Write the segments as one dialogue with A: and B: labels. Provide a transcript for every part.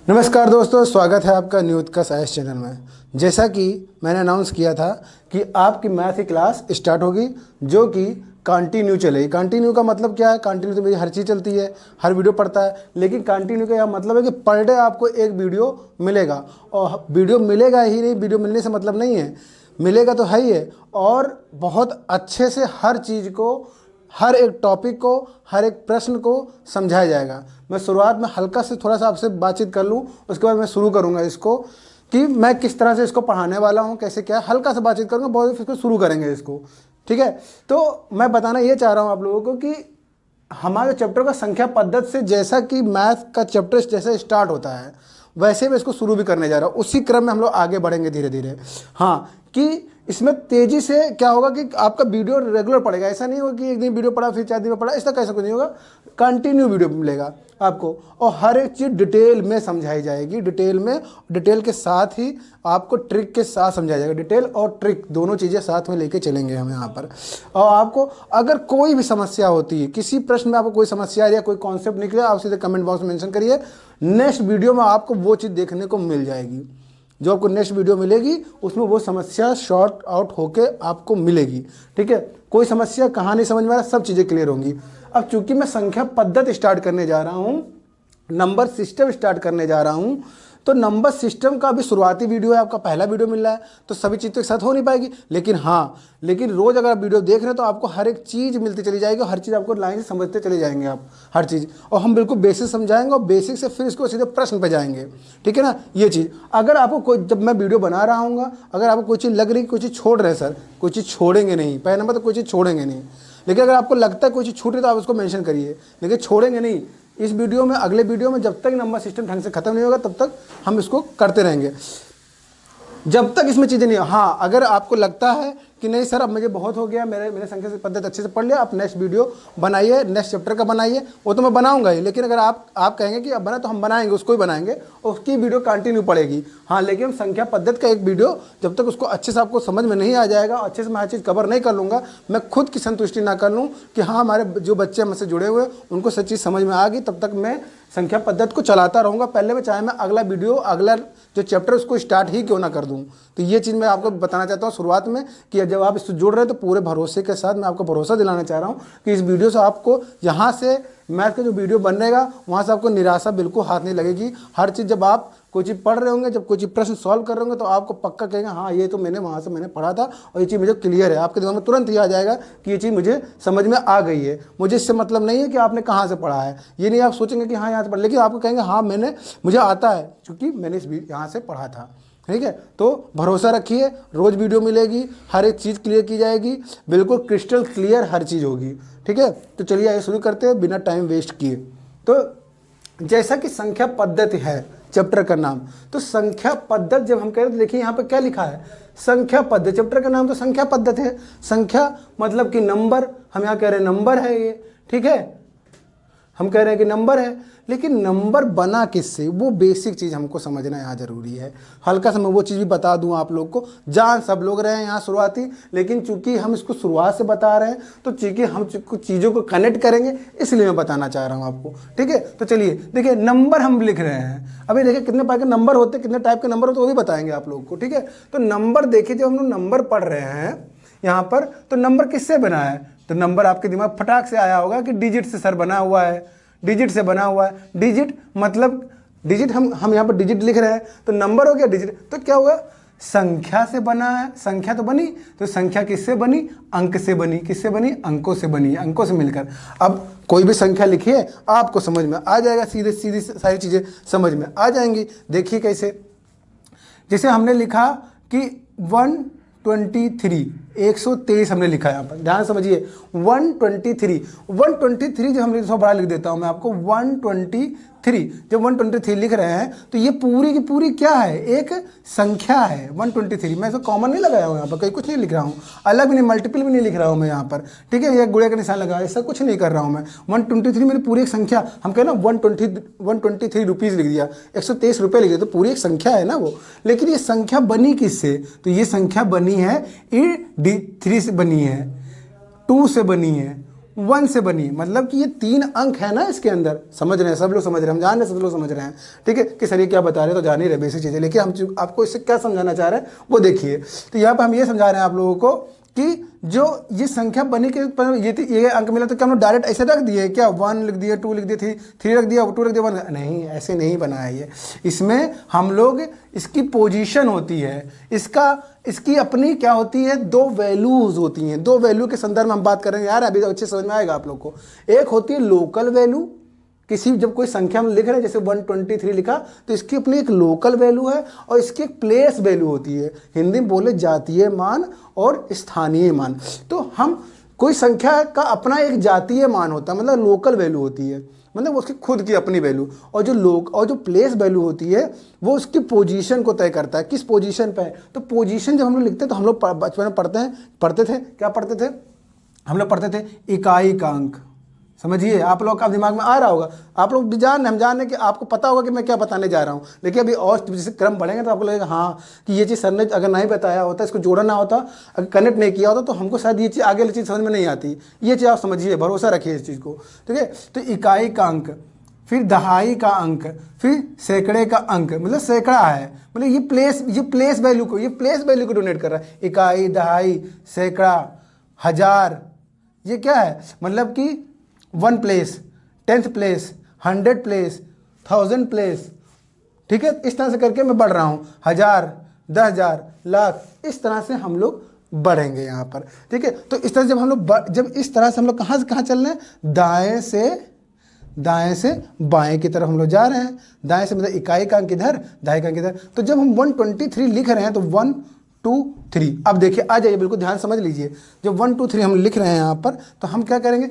A: नमस्कार दोस्तों, स्वागत है आपका न्यू उत्कर्ष आईएएस चैनल में। जैसा कि मैंने अनाउंस किया था कि आपकी मैथ की क्लास स्टार्ट होगी जो कि कंटिन्यू चलेगी। कंटिन्यू का मतलब क्या है? कंटिन्यू तो मेरी हर चीज़ चलती है, हर वीडियो पढ़ता है, लेकिन कंटिन्यू का यह मतलब है कि पर डे आपको एक वीडियो मिलेगा। और वीडियो मिलेगा ही नहीं, वीडियो मिलने से मतलब नहीं है, मिलेगा तो है ही है, और बहुत अच्छे से हर चीज़ को, हर एक टॉपिक को, हर एक प्रश्न को समझाया जाएगा। मैं शुरुआत में हल्का से थोड़ा सा आपसे बातचीत कर लूँ, उसके बाद मैं शुरू करूँगा इसको कि मैं किस तरह से इसको पढ़ाने वाला हूँ, कैसे क्या, हल्का सा बातचीत करूँगा, बहुत फिर इसको शुरू करेंगे इसको। ठीक है, तो मैं बताना ये चाह रहा हूँ आप लोगों को कि हमारे चैप्टर का संख्या पद्धति से, जैसा कि मैथ का चैप्टर जैसे स्टार्ट होता है वैसे मैं इसको शुरू भी करने जा रहा हूँ। उसी क्रम में हम लोग आगे बढ़ेंगे धीरे धीरे। हाँ, कि इसमें तेजी से क्या होगा कि आपका वीडियो रेगुलर पड़ेगा। ऐसा नहीं होगा कि एक दिन वीडियो पड़ा फिर 4 दिन में पड़ा, ऐसा कैसा कुछ नहीं होगा। कंटिन्यू वीडियो मिलेगा आपको, और हर एक चीज़ डिटेल में समझाई जाएगी। डिटेल में, डिटेल के साथ ही आपको ट्रिक के साथ समझाया जाएगा। डिटेल और ट्रिक दोनों चीज़ें साथ में लेके चलेंगे हम यहाँ पर। और आपको अगर कोई भी समस्या होती है, किसी प्रश्न में आपको कोई समस्या आ रही है, कोई कॉन्सेप्ट निकले, आप सीधे कमेंट बॉक्स में मेंशन करिए। नेक्स्ट वीडियो में आपको वो चीज़ देखने को मिल जाएगी। जो आपको नेक्स्ट वीडियो मिलेगी उसमें वो समस्या शॉर्ट आउट होके आपको मिलेगी। ठीक है, कोई समस्या कहाँ नहीं समझ में आ रहा, सब चीज़ें क्लियर होंगी। अब चूंकि मैं संख्या पद्धति स्टार्ट करने जा रहा हूँ, नंबर सिस्टम स्टार्ट करने जा रहा हूँ, तो नंबर सिस्टम का भी शुरुआती वीडियो है, आपका पहला वीडियो मिल रहा है, तो सभी चीज़ तो एक साथ हो नहीं पाएगी। लेकिन हाँ, लेकिन रोज़ अगर आप वीडियो देख रहे हैं तो आपको हर एक चीज़ मिलती चली जाएगी, हर चीज़ आपको लाइन से समझते चले जाएंगे आप, हर चीज़। और हम बिल्कुल बेसिक समझाएंगे और बेसिक से फिर इसको सीधे प्रश्न पे जाएंगे। ठीक है ना, ये चीज़। अगर आपको कोई, जब मैं वीडियो बना रहा हूँ, अगर आपको कोई चीज़ लग रही है, कोई चीज़ छोड़ रहे हैं सर, कोई चीज़ छोड़ेंगे नहीं, पहला नंबर तो कोई चीज़ छोड़ेंगे नहीं। लेकिन अगर आपको लगता है कोई चीज़ छूट रही तो आप उसको मेंशन करिए, लेकिन छोड़ेंगे नहीं। इस वीडियो में, अगले वीडियो में, जब तक नंबर सिस्टम ढंग से खत्म नहीं होगा तब तक हम इसको करते रहेंगे, जब तक इसमें चीज़ें नहीं। हाँ, अगर आपको लगता है कि नहीं सर अब मुझे बहुत हो गया, मैंने संख्या से पद्धति अच्छे से पढ़ लिया, आप नेक्स्ट वीडियो बनाइए, नेक्स्ट चैप्टर का बनाइए, वो तो मैं बनाऊंगा ही। लेकिन अगर आप कहेंगे कि अब बना, तो हम बनाएंगे, उसको ही बनाएंगे, उसकी वीडियो कंटिन्यू पड़ेगी। हाँ, लेकिन संख्या पद्धति का एक वीडियो जब तक उसको अच्छे से आपको समझ में नहीं आ जाएगा, अच्छे से मैं हर चीज़ कवर नहीं कर लूँगा, मैं खुद की संतुष्टि ना कर लूँ कि हाँ हमारे जो बच्चे हमसे जुड़े हुए उनको सब चीज़ समझ में आ गई, तब तक मैं संख्या पद्धति को चलाता रहूँगा पहले में, चाहे मैं अगला वीडियो, अगला जो चैप्टर उसको स्टार्ट ही क्यों ना कर दूँ। तो ये चीज़ मैं आपको बताना चाहता हूँ शुरुआत में कि जब आप इससे जुड़ रहे हैं तो पूरे भरोसे के साथ मैं आपको भरोसा दिलाना चाह रहा हूँ कि इस वीडियो से आपको, यहाँ से मैथ का जो वीडियो बनेगा वहाँ से आपको निराशा बिल्कुल हाथ नहीं लगेगी। हर चीज़ जब आप कोई चीज़ पढ़ रहे होंगे, जब कोई चीज़ प्रश्न सॉल्व कर रहे होंगे, तो आपको पक्का कहेंगे हाँ ये तो मैंने वहाँ से मैंने पढ़ा था और ये चीज़ मुझे क्लियर है। आपके दिमाग में तुरंत ये आ जाएगा कि ये चीज़ मुझे समझ में आ गई है। मुझे इससे मतलब नहीं है कि आपने कहाँ से पढ़ा है, ये नहीं आप सोचेंगे कि हाँ यहाँ से पढ़ा, लेकिन आपको कहेंगे हाँ मुझे आता है क्योंकि मैंने इस यहाँ से पढ़ा था। ठीक है, तो भरोसा रखिए, रोज़ वीडियो मिलेगी, हर एक चीज़ क्लियर की जाएगी, बिल्कुल क्रिस्टल क्लियर हर चीज़ होगी। ठीक है, तो चलिए आइए शुरू करते हैं बिना टाइम वेस्ट किए। तो जैसा कि संख्या पद्धति है चैप्टर का नाम, तो संख्या पद्धति जब हम कह रहे हैं तो देखिए यहाँ पर क्या लिखा है, संख्या पद्धति, चैप्टर का नाम तो संख्या पद्धति है। संख्या मतलब कि नंबर, हम यहाँ कह रहे हैं नंबर है ये। ठीक है, हम कह रहे हैं कि नंबर है, लेकिन नंबर बना किससे, वो बेसिक चीज़ हमको समझना यहाँ ज़रूरी है। हल्का सा मैं वो चीज़ भी बता दूँ आप लोग को, जान सब लोग रहे हैं यहाँ शुरुआती, लेकिन चूंकि हम इसको शुरुआत से बता रहे हैं तो चूंकि हम कुछ चीज़ों को कनेक्ट करेंगे, इसलिए मैं बताना चाह रहा हूँ आपको। ठीक है, तो चलिए देखिए, नंबर हम लिख रहे हैं, अभी देखिए कितने प्रकार के नंबर होते हैं, कितने टाइप के नंबर होते हैं वो भी बताएंगे आप लोग को। ठीक है, तो नंबर देखिए, जब हम लोग नंबर पढ़ रहे हैं यहाँ पर, तो नंबर किससे बना है, तो नंबर आपके दिमाग फटाक से आया होगा कि डिजिट से सर बना हुआ है, डिजिट से बना हुआ है। डिजिट मतलब डिजिट, हम यहाँ पर डिजिट लिख रहे हैं, तो नंबर हो गया डिजिट, तो क्या हुआ, संख्या से बना है, संख्या तो बनी, तो संख्या किससे बनी, अंक से बनी, किससे बनी, अंकों से बनी, अंकों से मिलकर। अब कोई भी संख्या लिखिए आपको समझ में आ जाएगा, सीधे सीधी सारी चीज़ें समझ में आ जाएंगी। देखिए कैसे, जैसे हमने लिखा कि 123, 123 हमने लिखा है यहाँ पर, ध्यान समझिए 123 जो हमने थोड़ा बड़ा लिख देता हूँ मैं आपको, 123 जब 123 लिख रहे हैं तो ये पूरी की पूरी क्या है, एक संख्या है 123। मैं इसको कॉमन नहीं लगाया हूँ यहाँ पर, कहीं कुछ नहीं लिख रहा हूँ, अलग भी नहीं, मल्टीपल भी नहीं लिख रहा हूँ मैं यहाँ पर। ठीक है, ये गुड़े का निशान लगा, ऐसा कुछ नहीं कर रहा हूँ मैं। 123 मेरी पूरी एक संख्या, हम कहें ना 123 रुपीज़ लिख दिया, 123 रुपये लिख दिया, तो पूरी एक संख्या है ना वो। लेकिन ये संख्या बनी किससे, तो ये संख्या बनी है 3 से बनी है, 2 से बनी है, 1 से बनी, मतलब कि ये 3 अंक है ना इसके अंदर। समझ रहे हैं सब लोग, समझ रहे हैं, हम जान रहे हैं सब लोग समझ रहे हैं, ठीक है कि सर ये क्या बता रहे हैं, तो जान ही रहे बेसिक चीज़ें, लेकिन हम आपको इससे क्या समझाना चाह रहे हैं वो देखिए। तो यहाँ पर हम ये समझा रहे हैं आप लोगों को कि जो ये संख्या बनी के ये अंक मिला, तो क्या हम लोग डायरेक्ट ऐसे रख दिए क्या, 1 लिख दिए, 2 लिख दिए, 3 रख दिया, 2 रख दिया, 1, नहीं, ऐसे नहीं बना है ये। इसमें हम लोग इसकी पोजीशन होती है, इसकी अपनी क्या होती है, 2 वैल्यूज होती हैं। 2 वैल्यू के संदर्भ में हम बात करेंगे यार, अभी अच्छे समझ में आएगा आप लोग को। एक होती है लोकल वैल्यू, किसी जब कोई संख्या हम लिख रहे हैं जैसे 123 लिखा, तो इसकी अपनी एक लोकल वैल्यू है और इसकी एक प्लेस वैल्यू होती है। हिंदी में बोले जातीय मान और स्थानीय मान। तो हम कोई संख्या का अपना एक जातीय मान होता है, मतलब लोकल वैल्यू होती है, मतलब उसकी खुद की अपनी वैल्यू। और जो प्लेस वैल्यू होती है वो उसकी पोजीशन को तय करता है, किस पोजीशन पे है। तो पोजीशन जब हम लोग लिखते हैं तो हम लोग बचपन में पढ़ते थे, क्या पढ़ते थे, हम लोग पढ़ते थे इकाई का अंक। समझिए, आप लोग का दिमाग में आ रहा होगा, आप लोग भी हम जान कि आपको पता होगा कि मैं क्या बताने जा रहा हूँ, लेकिन अभी और जैसे क्रम बढ़ेंगे तो आपको लगेगा हाँ कि ये चीज़ सर ने अगर नहीं बताया होता, इसको जोड़ना होता, अगर कनेक्ट नहीं किया होता तो हमको शायद ये चीज़ आगे वाली चीज़ समझ में नहीं आती। ये चीज़ आप समझिए, भरोसा रखिए इस चीज़ को, ठीक है। तो इकाई का अंक, फिर दहाई का अंक, फिर सैकड़े का अंक, मतलब सैकड़ा है, मतलब ये प्लेस वैल्यू को डोनेट कर रहा है। इकाई, दहाई, सैकड़ा, हजार, ये क्या है, मतलब कि 1 place, 10th place, 100 place, 1000 place, ठीक है। इस तरह से करके मैं बढ़ रहा हूँ, 1000, 10,000, लाख, इस तरह से हम लोग बढ़ेंगे यहाँ पर, ठीक है। तो इस तरह से जब इस तरह से हम लोग कहाँ से कहाँ चल रहे हैं, दाएं से बाएं की तरफ हम लोग जा रहे हैं। दाएं से मतलब इकाई का अंक इधर, दहाई का अंक इधर। तो जब हम 123 लिख रहे हैं तो 1 2 3, अब देखिए आ जाइए, बिल्कुल ध्यान समझ लीजिए। जब 1 2 3 हम लिख रहे हैं यहाँ पर, तो हम क्या करेंगे,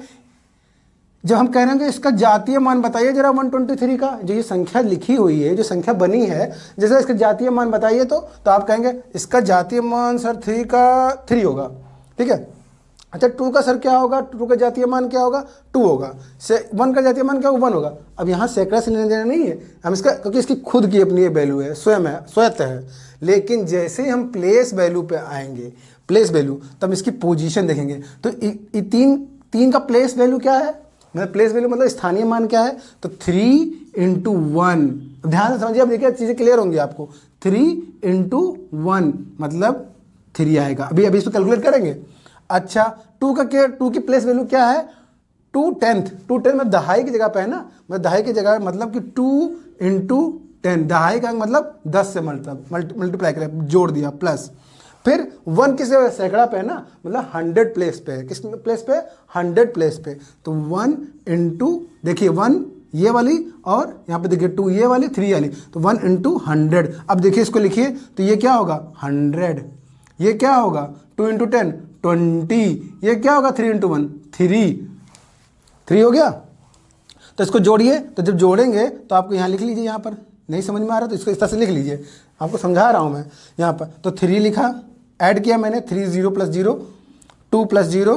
A: जब हम कह रहे हैं कि इसका जातीय मान बताइए जरा 123 का, जो ये संख्या लिखी हुई है, जो संख्या बनी है, जैसे इसका जातीय मान बताइए, तो आप कहेंगे इसका जातीय मान सर 3 का 3 होगा, ठीक है। अच्छा 2 का सर क्या होगा, 2 का जातीय मान क्या होगा, 2 होगा। 1 का जातीय मान क्या होगा, 1 होगा। अब यहाँ सैकड़ा से लेने देना नहीं है हम इसका, क्योंकि इसकी खुद की अपनी वैल्यू है, स्वयं है। लेकिन जैसे ही हम प्लेस वैल्यू पे आएंगे, प्लेस वैल्यू, तब इसकी पोजीशन देखेंगे। तो 3 का प्लेस वैल्यू क्या है, मतलब प्लेस वैल्यू मतलब स्थानीय मान क्या है, तो 3 × 1। ध्यान से समझिए, अब देखिए चीज़ें क्लियर होंगी आपको। 3 × 1 मतलब 3 आएगा। अभी इसको कैलकुलेट करेंगे। अच्छा 2 की प्लेस वैल्यू क्या है, 2/10 में दहाई की जगह पे है ना, मतलब दहाई की जगह मतलब कि 2 × 10, दहाई का मतलब 10 से मल्टीप्लाई करें, जोड़ दिया, प्लस। फिर 1 किस सैकड़ा पे है ना, मतलब 100 प्लेस पे है, किस प्लेस पे, 100 प्लेस पे। तो 1 × देखिए 1 ये वाली, और यहाँ पे देखिए 2 ये वाली, 3 वाली, तो 1 × 100। अब देखिए इसको लिखिए, तो ये क्या होगा 100, ये क्या होगा 2 × 10 20, ये क्या होगा 3 × 1 3 हो गया। तो इसको जोड़िए, तो जब जोड़ेंगे तो आपको यहाँ लिख लीजिए, यहाँ पर नहीं समझ में आ रहा तो इसको इस तरह से लिख लीजिए, आपको समझा रहा हूँ मैं यहाँ पर। तो 3 लिखा, ऐड किया मैंने, 3 0 + 0 2 + 0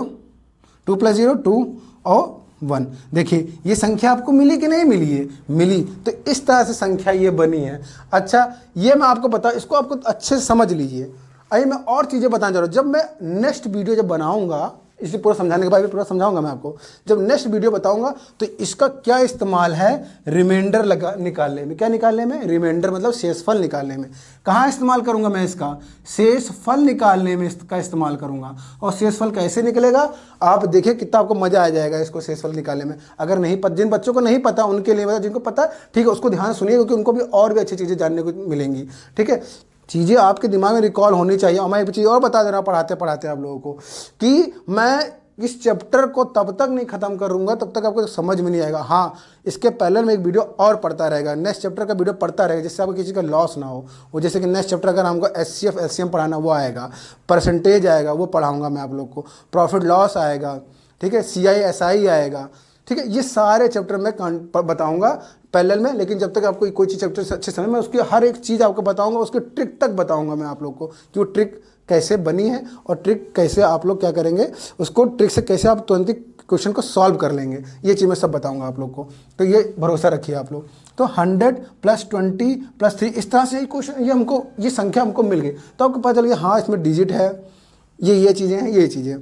A: 2 + 0 2 और 1। देखिए ये संख्या आपको मिली कि नहीं मिली है, मिली। तो इस तरह से संख्या ये बनी है। अच्छा ये मैं आपको बता, इसको आपको अच्छे से समझ लीजिए। आइए मैं और चीज़ें बताना चाह रहा हूँ, जब मैं नेक्स्ट वीडियो जब बनाऊँगा, इसे पूरा समझाने के बाद भी पूरा समझाऊंगा मैं आपको, जब नेक्स्ट वीडियो बताऊंगा तो इसका क्या इस्तेमाल है रिमाइंडर निकालने में। क्या निकालने में, रिमाइंडर मतलब शेषफल निकालने में। कहाँ इस्तेमाल करूंगा मैं इसका, शेषफल निकालने में इसका इस्तेमाल करूंगा। और शेषफल कैसे निकलेगा आप देखिए, कितना आपको मजा आ जाएगा इसको शेषफल निकालने में। अगर नहीं जिन बच्चों को नहीं पता उनके लिए, मतलब जिनको पता ठीक है उसको ध्यान सुनिए, क्योंकि उनको भी और भी अच्छी चीज़ें जानने को मिलेंगी, ठीक है। चीज़ें आपके दिमाग में रिकॉल होनी चाहिए। और मैं एक चीज़ और बता दे रहा पढ़ाते पढ़ाते आप लोगों को, कि मैं इस चैप्टर को तब तक नहीं ख़त्म करूँगा तब तक आपको समझ में नहीं आएगा। हाँ इसके पहले में एक वीडियो और पढ़ता रहेगा, नेक्स्ट चैप्टर का वीडियो पढ़ता रहेगा, जिससे आपको किसी का लॉस ना हो। वो जैसे कि नेक्स्ट चैप्टर अगर हमको SCF LCM पढ़ाना वो आएगा, परसेंटेज आएगा वो पढ़ाऊँगा मैं आप लोग को, प्रॉफिट लॉस आएगा, ठीक है, CI SI आएगा, ठीक है। ये सारे चैप्टर मैं बताऊंगा पैरेलल में। लेकिन जब तक आपको कोई चीज़ चैप्टर अच्छे समय में, उसकी हर एक चीज़ आपको बताऊंगा, उसके ट्रिक तक बताऊंगा मैं आप लोग को कि वो ट्रिक कैसे बनी है और ट्रिक कैसे आप लोग क्या करेंगे, उसको ट्रिक से कैसे आप तुरंत ही क्वेश्चन को सॉल्व कर लेंगे। ये चीज़ मैं सब बताऊंगा आप लोग को, तो ये भरोसा रखिए आप लोग। तो 100 + 20 + 3 इस तरह से क्वेश्चन, ये संख्या हमको मिल गई। तो आपको पता चल गया हाँ इसमें डिजिट है, ये चीज़ें हैं, ये चीज़ें,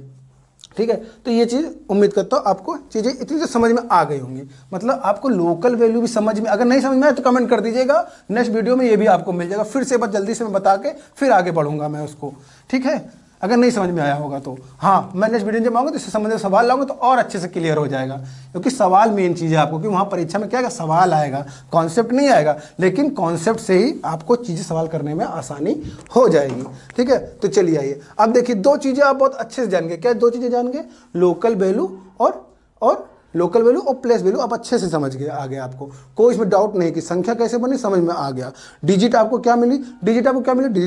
A: ठीक है। तो ये चीज़ उम्मीद करता हूँ आपको चीज़ें इतनी तो समझ में आ गई होंगी। मतलब आपको लोकल वैल्यू भी समझ में, अगर नहीं समझ में आए तो कमेंट कर दीजिएगा, नेक्स्ट वीडियो में ये भी आपको मिल जाएगा। फिर से बस जल्दी से मैं बता के फिर आगे बढ़ूंगा मैं उसको, ठीक है। अगर नहीं समझ में आया होगा तो हाँ, मैं नेक्स्ट वीडियो जब आऊँगा तो इससे संबंधित सवाल लाऊंगा तो और अच्छे से क्लियर हो जाएगा, क्योंकि सवाल मेन चीज़ है आपको, कि वहाँ परीक्षा में क्या आएगा, सवाल आएगा, कॉन्सेप्ट नहीं आएगा। लेकिन कॉन्सेप्ट से ही आपको चीज़ें सवाल करने में आसानी हो जाएगी, ठीक है। तो चलिए आइए, अब देखिए दो चीज़ें आप बहुत अच्छे से जान गए। क्या दो चीज़ें जान गए? लोकल वैल्यू और लोकल वैल्यू और प्लेस वैल्यू आप अच्छे से समझ गए, आ गया आपको, कोई इसमें डाउट नहीं कि संख्या कैसे बनी, समझ में आ गया। डिजिट आपको क्या मिली, डिजिट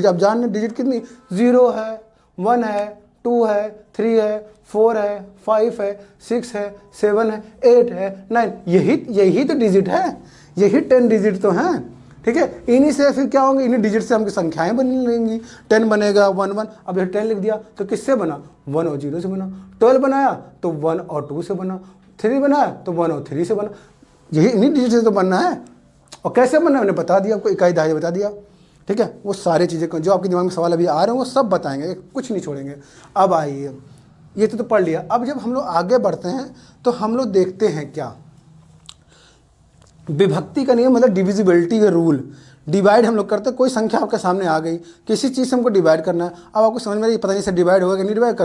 A: आप जान रहे, डिजिट कितनी, 0 है, 1 है, 2 है, 3 है, 4 है, 5 है, 6 है, 7 है, 8 है, 9, यही तो डिजिट है, यही 10 डिजिट तो हैं, ठीक है। इन्हीं से फिर क्या होंगे, इन्हीं डिजिट से हमकी संख्याएं बन लेंगी। 10 बनेगा, 1 1, अब यह 10 लिख दिया तो किससे बना, 1 और 0 से बना। 12 बनाया तो 1 और 2 से बना। 3 बनाया तो 1 और 3 से बना। यही इन्हीं डिजिट से तो बनना है। और कैसे बनना है मैंने बता दिया आपको, इकाई दहाई बता दिया, ठीक है। वो सारी चीज़ें जो आपके दिमाग में सवाल अभी आ रहे हैं वो सब बताएंगे, कुछ नहीं छोड़ेंगे। अब आइए, ये तो पढ़ लिया। अब जब हम लोग आगे बढ़ते हैं तो हम लोग देखते हैं क्या, विभक्ति का नियम, मतलब डिविजिबिलिटी का रूल। डिवाइड हम लोग करते हैं, कोई संख्या आपके सामने आ गई, किसी चीज़ से हमको डिवाइड करना है। अब आपको समझ में नहीं, पता नहीं से डिवाइड होगा कि नहीं डिवाइड,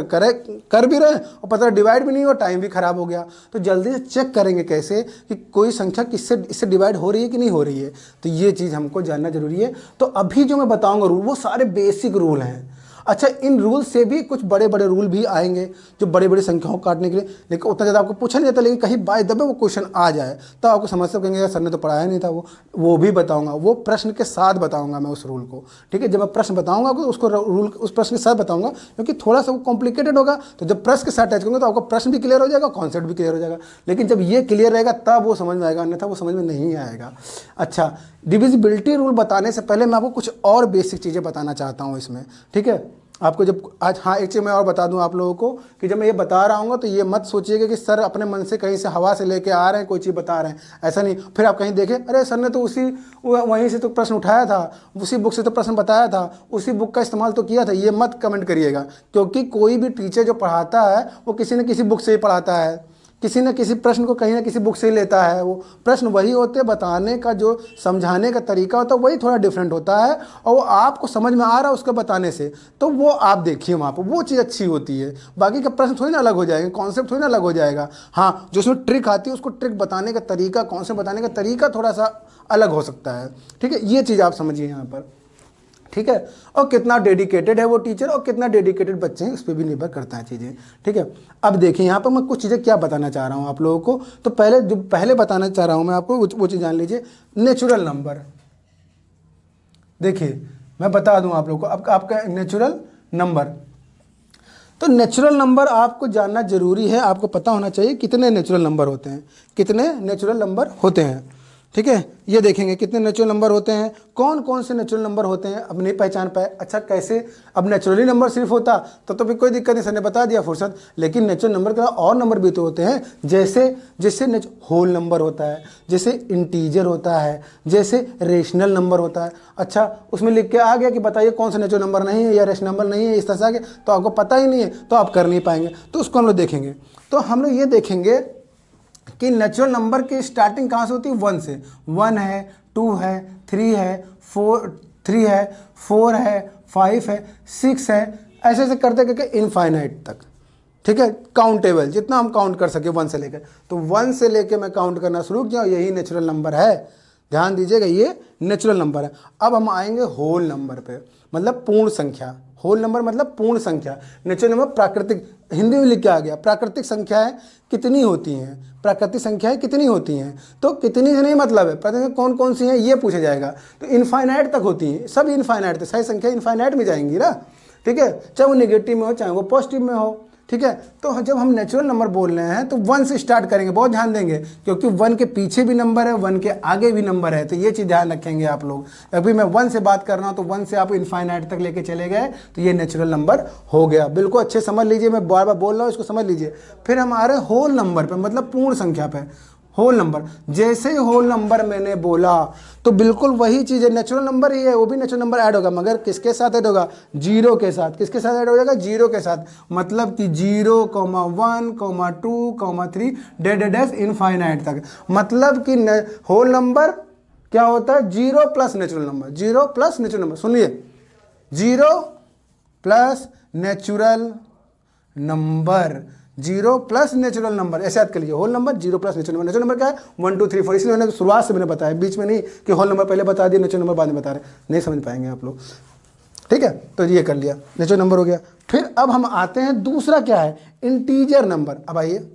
A: कर भी रहे और पता डिवाइड भी नहीं हो, टाइम भी खराब हो गया। तो जल्दी से चेक करेंगे कैसे कि कोई संख्या इससे डिवाइड हो रही है कि नहीं हो रही है। तो ये चीज़ हमको जानना जरूरी है। तो अभी जो मैं बताऊँगा रूल, वो सारे बेसिक रूल हैं। अच्छा, इन रूल से भी कुछ बड़े बड़े रूल भी आएंगे जो बड़ी बड़ी संख्याओं को काटने के लिए, लेकिन उतना ज़्यादा आपको पूछा नहीं जाता, लेकिन कहीं बाय दबे वो क्वेश्चन आ जाए तो आपको समझ सकेंगे यार सर ने तो पढ़ाया नहीं था। वो भी बताऊंगा, वो प्रश्न के साथ बताऊंगा मैं उस रूल को, ठीक है। जब मैं प्रश्न बताऊंगा तो उसको रूल उस प्रश्न के साथ बताऊंगा, क्योंकि थोड़ा सा वो कॉम्प्लिकेटेड होगा। तो जब प्रश्न के साथ अटैच करूँगा तो आपको प्रश्न भी क्लियर हो जाएगा, कॉन्सेप्ट भी क्लियर हो जाएगा। लेकिन जब ये क्लियर रहेगा तब वो समझ में आएगा, अन्यथा वो समझ में नहीं आएगा। अच्छा, डिविजिबिलिटी रूल बताने से पहले मैं आपको कुछ और बेसिक चीज़ें बताना चाहता हूँ इसमें, ठीक है। आपको जब आज, हाँ एक चीज़ मैं और बता दूं आप लोगों को कि जब मैं ये बता रहा हूँ तो ये मत सोचिएगा कि सर अपने मन से कहीं से हवा से लेके आ रहे हैं कोई चीज़ बता रहे हैं, ऐसा नहीं। फिर आप कहीं देखें अरे सर ने तो वहीं से तो प्रश्न उठाया था, उसी बुक से तो प्रश्न बताया था, उसी बुक का इस्तेमाल तो किया था, ये मत कमेंट करिएगा। क्योंकि कोई भी टीचर जो पढ़ाता है वो किसी न किसी बुक से ही पढ़ाता है, किसी न किसी प्रश्न को कहीं ना किसी बुक से ही लेता है। वो प्रश्न वही होते हैं, बताने का जो समझाने का तरीका होता है वही थोड़ा डिफरेंट होता है, और वो आपको समझ में आ रहा है उसके बताने से, तो वो आप देखिए वहाँ पर वो चीज़ अच्छी होती है। बाकी का प्रश्न थोड़ी ना अलग हो जाएंगे, कॉन्सेप्ट थोड़ी ना अलग हो जाएगा। हाँ, जो उसमें ट्रिक आती है उसको ट्रिक बताने का तरीका, कॉन्सेप्ट बताने का तरीका थोड़ा सा अलग हो सकता है, ठीक है। ये चीज़ आप समझिए यहाँ पर, ठीक है। और कितना डेडिकेटेड है वो टीचर और कितना डेडिकेटेड बच्चे हैं उस पर भी निर्भर करता है चीज़ें, ठीक है। अब देखिए यहाँ पर मैं कुछ चीज़ें क्या बताना चाह रहा हूँ आप लोगों को। तो पहले बताना चाह रहा हूँ मैं आपको वो चीज़ जान लीजिए, नेचुरल नंबर। देखिए मैं बता दूँ आप लोगों को, अब आपका नेचुरल नंबर, तो नेचुरल नंबर आपको जानना जरूरी है, आपको पता होना चाहिए कितने नेचुरल नंबर होते हैं, कितने नेचुरल नंबर होते हैं, ठीक है। ये देखेंगे कितने नेचुरल नंबर होते हैं, कौन कौन से नेचुरल नंबर होते हैं, अब नहीं पहचान पाए। अच्छा कैसे, अब नेचुरली नंबर सिर्फ होता तो भी कोई दिक्कत नहीं, सर ने बता दिया फुर्सत। लेकिन नेचुरल नंबर के और नंबर भी तो होते हैं, जैसे होल नंबर होता है, जैसे इंटीजर होता है, जैसे रेशनल नंबर होता है। अच्छा उसमें लिख के आ गया कि बताइए कौन सा नेचुरल नंबर नहीं है या रेशनल नंबर नहीं है, इस तरह से आ गया तो आपको पता ही नहीं है तो आप कर नहीं पाएंगे। तो उसको हम लोग देखेंगे। तो हम लोग ये देखेंगे कि नेचुरल नंबर की स्टार्टिंग कहाँ से होती है, 1 से। 1 है, 2 है, 3 है, 4 है, 5 है, 6 है, ऐसे ऐसे करते करके इनफाइनाइट तक, ठीक है। काउंटेबल जितना हम काउंट कर सके 1 से लेकर, तो 1 से लेकर मैं काउंट करना शुरू किया, यही नेचुरल नंबर है। ध्यान दीजिएगा ये नेचुरल नंबर है। अब हम आएंगे होल नंबर पे, मतलब पूर्ण संख्या। होल नंबर मतलब पूर्ण संख्या। नेचुरल नंबर प्राकृतिक, हिंदी में लिख के आ गया, प्राकृतिक संख्याएं कितनी होती हैं, प्राकृतिक संख्याएं कितनी होती हैं। तो कितनी से नहीं मतलब है, प्राकृतिक कौन कौन सी हैं ये पूछा जाएगा। तो इनफाइनाइट तक होती हैं, सब इनफाइनाइट, तो सारी संख्या इनफाइनाइट में जाएंगी ना, ठीक है। चाहे वो नेगेटिव में हो चाहे वो पॉजिटिव में हो, ठीक है। तो जब हम नेचुरल नंबर बोल रहे हैं तो 1 से स्टार्ट करेंगे, बहुत ध्यान देंगे, क्योंकि 1 के पीछे भी नंबर है, 1 के आगे भी नंबर है, तो ये चीज़ ध्यान रखेंगे आप लोग। अभी मैं 1 से बात कर रहा हूँ तो 1 से आप इनफाइनाइट तक लेके चले गए तो ये नेचुरल नंबर हो गया। बिल्कुल अच्छे समझ लीजिए, मैं बार बार बोल रहा हूँ, इसको समझ लीजिए। फिर हम आ रहे हैं होल नंबर पर, मतलब पूर्ण संख्या पे। Whole number. जैसे ही होल नंबर मैंने बोला तो बिल्कुल वही चीज़ है, नेचुरल नंबर ही है, वो भी नेचुरल नंबर ऐड होगा, मगर किसके साथ ऐड होगा? जीरो के साथ। किसके साथ ऐड हो जाएगा? जीरो के साथ। मतलब कि 0,1,2,3 डैश इनफाइनाइट तक। मतलब कि होल नंबर क्या होता है? Zero plus natural number. Zero plus natural number, सुनिए, zero plus natural number, zero plus natural number, ऐसे याद कर लीजिए। Whole number zero plus natural number. Natural number क्या है? 1 2 3 4। इसलिए मैंने शुरुआत से मैंने बताया, बीच में नहीं कि होल नंबर पहले बता दिया, नेचुरल नंबर बाद में बता रहे, नहीं समझ पाएंगे आप लोग। ठीक है, तो ये कर लिया, नेचुरल नंबर हो गया। फिर अब हम आते हैं, दूसरा क्या है? Integer number. अब आइए,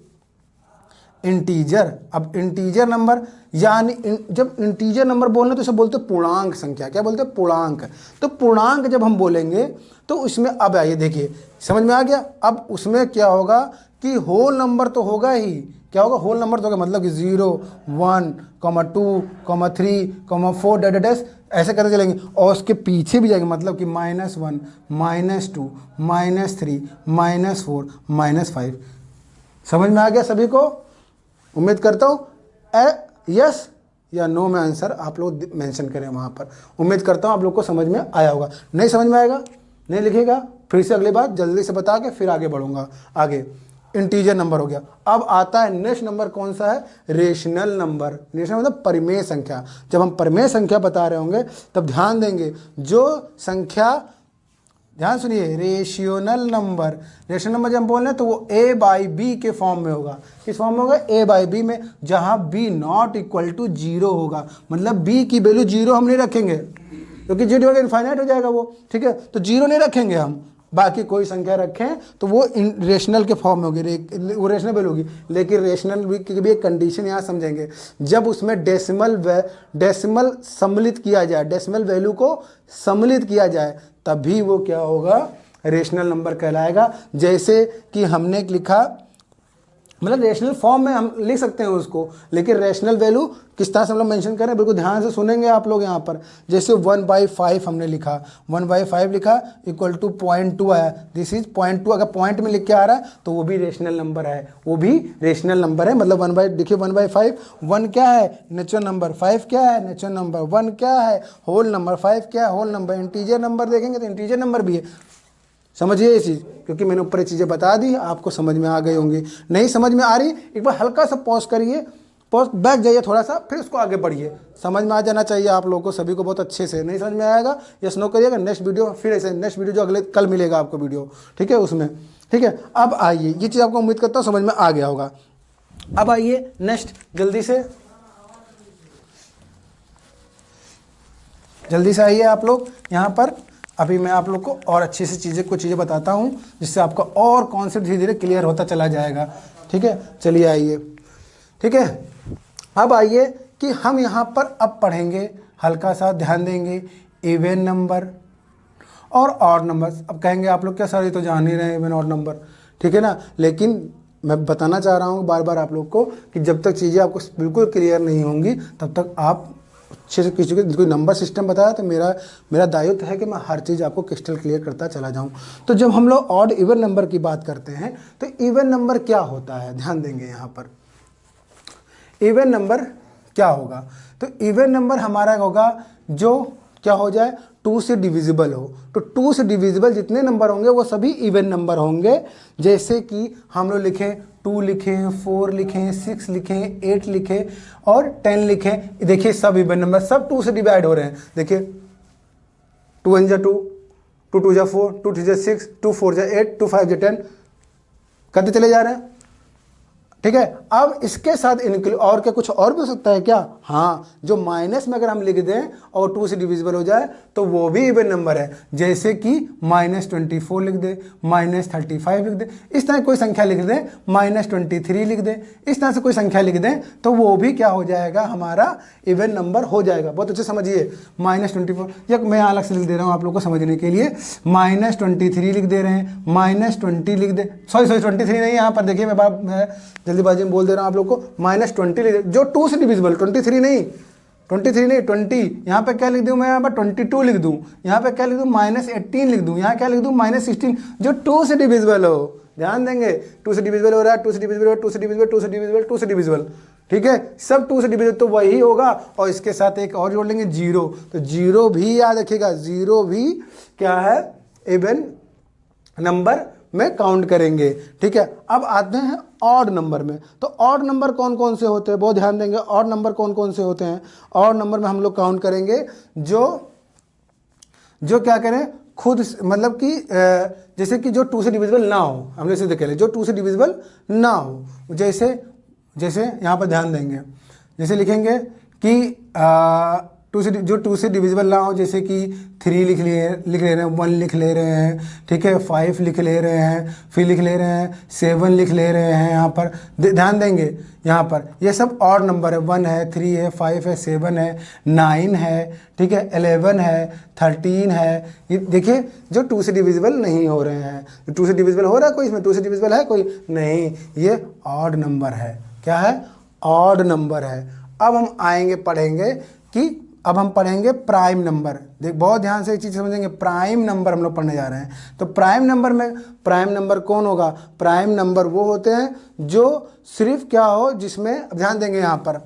A: इंटीजर। अब इंटीजर नंबर यानी जब इंटीजर नंबर बोलना तो इसे बोलते हैं पूर्णांक संख्या। क्या बोलते हैं? पूर्णांक। तो पूर्णांक जब हम बोलेंगे तो उसमें, अब आइए देखिए, समझ में आ गया? अब उसमें क्या होगा कि होल नंबर तो होगा ही। क्या होगा? होल नंबर तो होगा, मतलब कि 0, 1, 2, 3, 4 डैश ऐसे करते चलेंगे, और उसके पीछे भी जाएंगे, मतलब कि -1, -2, -3, -4, -5। समझ में आ गया सभी को? उम्मीद करता हूँ यस या नो में आंसर आप लोग मेंशन करें वहाँ पर। उम्मीद करता हूँ आप लोग को समझ में आया होगा। नहीं समझ में आएगा, नहीं लिखेगा, फिर से अगली बात जल्दी से बता के फिर आगे बढ़ूंगा। आगे इंटीजर नंबर हो गया। अब आता है नेक्स्ट नंबर, कौन सा है? Rational number. रेशनल मतलब परिमेय संख्या। जब हम परिमेय संख्या बता रहे होंगे तब ध्यान देंगे, जो संख्या, ध्यान सुनिए, रेशियोनल नंबर। रेशनल नंबर जब हम बोल रहे हैं तो वो A/B के फॉर्म में होगा। किस फॉर्म में होगा? A/B में, जहां B नॉट इक्वल टू 0 होगा। मतलब B की वैल्यू 0 हम नहीं रखेंगे, क्योंकि 0 इनफाइनाइट हो जाएगा वो। ठीक है, तो 0 नहीं रखेंगे हम, बाकी कोई संख्या रखें तो वो रेशनल के फॉर्म में होगी, वो रेशनल वैल्यू होगी। लेकिन रेशनल की भी एक कंडीशन यहाँ समझेंगे, जब उसमें डेसिमल सम्मिलित किया जाए, डेसिमल वैल्यू को सम्मिलित किया जाए, तभी वो क्या होगा? रेशनल नंबर कहलाएगा। जैसे कि हमने लिखा, मतलब रेशनल फॉर्म में हम लिख सकते हैं उसको, लेकिन रेशनल वैल्यू किस तरह से हम लोग मेंशन करें, बिल्कुल ध्यान से सुनेंगे आप लोग यहाँ पर। जैसे 1/5 हमने लिखा, 1/5 लिखा इक्वल टू 0.2 आया, दिस इज 0.2। अगर पॉइंट में लिख के आ रहा है तो वो भी रेशनल नंबर है, वो भी रेशनल नंबर है। मतलब देखिए 1/5, 1 क्या है? Natural number. 5 क्या है? Natural number. 1 क्या है? Whole number. 5 क्या है? Whole number. इंटीजर नंबर देखेंगे तो इंटीजर नंबर भी है। समझिए ये चीज़, क्योंकि मैंने ऊपर ये चीज़ें बता दी, आपको समझ में आ गई होंगी। नहीं समझ में आ रही, एक बार हल्का सा पॉज करिए, पॉज बैक जाइए थोड़ा सा, फिर उसको आगे बढ़िए। समझ में आ जाना चाहिए आप लोगों को, सभी को बहुत अच्छे से। नहीं समझ में आएगा, यस नो करिएगा। नेक्स्ट वीडियो, फिर ऐसे नेक्स्ट वीडियो जो अगले कल मिलेगा आपको वीडियो, ठीक है, उसमें। ठीक है, अब आइए, ये चीज़ आपको उम्मीद करता हूँ समझ में आ गया होगा। अब आइए नेक्स्ट, जल्दी से आइए आप लोग यहाँ पर। अभी मैं आप लोग को और अच्छी सी कुछ चीज़ें बताता हूँ, जिससे आपका और कॉन्सेप्ट धीरे धीरे क्लियर होता चला जाएगा। ठीक है, चलिए आइए। ठीक है, अब आइए कि हम यहाँ पर अब पढ़ेंगे, हल्का सा ध्यान देंगे, इवन नंबर और ऑड नंबर। अब कहेंगे आप लोग क्या सर, ये तो जान ही रहे हैं इवन ऑड नंबर, ठीक है ना। लेकिन मैं बताना चाह रहा हूँ बार बार आप लोग को कि जब तक चीज़ें आपको बिल्कुल क्लियर नहीं होंगी तब तक आप अच्छे से किसी को कोई नंबर सिस्टम बताया तो मेरा दायित्व है कि मैं हर चीज़ आपको क्रिस्टल क्लियर करता चला जाऊं। तो जब हम लोग ऑड इवन नंबर की बात करते हैं तो इवन नंबर क्या होता है, ध्यान देंगे यहाँ पर। इवन नंबर क्या होगा? तो इवन नंबर हमारा होगा जो क्या हो जाए, 2 से डिविजिबल हो। तो 2 से डिविजिबल जितने नंबर होंगे वो सभी इवन नंबर होंगे। जैसे कि हम लोग लिखें 2 लिखें, 4 लिखें, 6 लिखें, 8 लिखें और 10 लिखें। देखिए सब इवन नंबर, सब 2 से डिवाइड हो रहे हैं। देखिए 2 1 जा 2, 2 2 जा 4, 2 3 जा 6, 2 4 जा 8, 2 5 जा 10 करते चले जा रहे हैं। ठीक है, अब इसके साथ इंक्लूड और क्या कुछ और भी हो सकता है क्या? हाँ, जो माइनस में अगर हम लिख दें और 2 से डिविजिबल हो जाए तो वो भी इवन नंबर है। जैसे कि -24 लिख दे, -35 लिख दे, इस तरह कोई संख्या लिख दें, -23 लिख दें, इस तरह से कोई संख्या लिख दें तो वो भी क्या हो जाएगा, हमारा इवन नंबर हो जाएगा। बहुत अच्छे समझिए, -24 या मैं अलग से लिख दे रहा हूँ आप लोग को समझने के लिए, -23 लिख दे रहे हैं, -20 लिख दे, सॉरी 23 नहीं, यहाँ पर देखिए मैं जल्दीबाजी में बोल दे रहा हूँ आप लोग को, -20 लिख दे, जो 2 से डिविजिबल, 23 नहीं 20। यहाँ पे क्या लिख दूँ मैं, यहाँ पर 22 लिख दूँ, यहाँ पे क्या लिख दूँ, -18 लिख दूँ, यहाँ क्या लिख दूँ, -16, जो 2 से डिविजिबल हो। ध्यान देंगे, 2 से डिविजिबल हो रहा है, 2 से डिविजिबल, 2 से डिविजिबल, 2 से डिविजिबल, 2 से डिविजिबल। ठीक है, सब 2 से डिविजिबल तो वही होगा, और इसके साथ एक और जोड़ लेंगे 0, तो 0 भी याद रखिएगा, 0 भी क्या है, इवन नंबर में काउंट करेंगे। ठीक है, अब आते हैं ऑड नंबर में। तो ऑड नंबर कौन कौन से होते हैं, बहुत ध्यान देंगे, ऑड नंबर कौन कौन से होते हैं। ऑड नंबर में हम लोग काउंट करेंगे जो क्या करें, खुद मतलब कि जैसे कि जो 2 से डिविजिबल ना हो, हम जैसे देख लें जो 2 से डिविजिबल ना हो, जैसे यहाँ पर ध्यान देंगे, जैसे लिखेंगे कि 2 से डिविजिबल ना हो, जैसे कि 3 लिख ले रहे हैं, 1 लिख ले रहे हैं, ठीक है, 5 लिख ले रहे हैं, फिर लिख ले रहे हैं 7 लिख ले रहे हैं। यहाँ पर ध्यान देंगे, यहाँ पर ये सब ऑड नंबर है, 1 है, 3 है, 5 है, 7 है, 9 है, ठीक है, 11 है, 13 है। ये देखिए जो 2 से डिविजिबल नहीं हो रहे हैं। 2 से डिविजिबल हो रहा है कोई, इसमें 2 से डिविजिबल है कोई नहीं, ये ऑड नंबर है। क्या है, ऑड नंबर है। अब हम आएंगे पढ़ेंगे कि अब हम पढ़ेंगे प्राइम नंबर। देख बहुत ध्यान से एक चीज़ समझेंगे, प्राइम नंबर हम लोग पढ़ने जा रहे हैं। तो प्राइम नंबर में, प्राइम नंबर कौन होगा, प्राइम नंबर वो होते हैं जो सिर्फ क्या हो, जिसमें ध्यान देंगे यहाँ पर,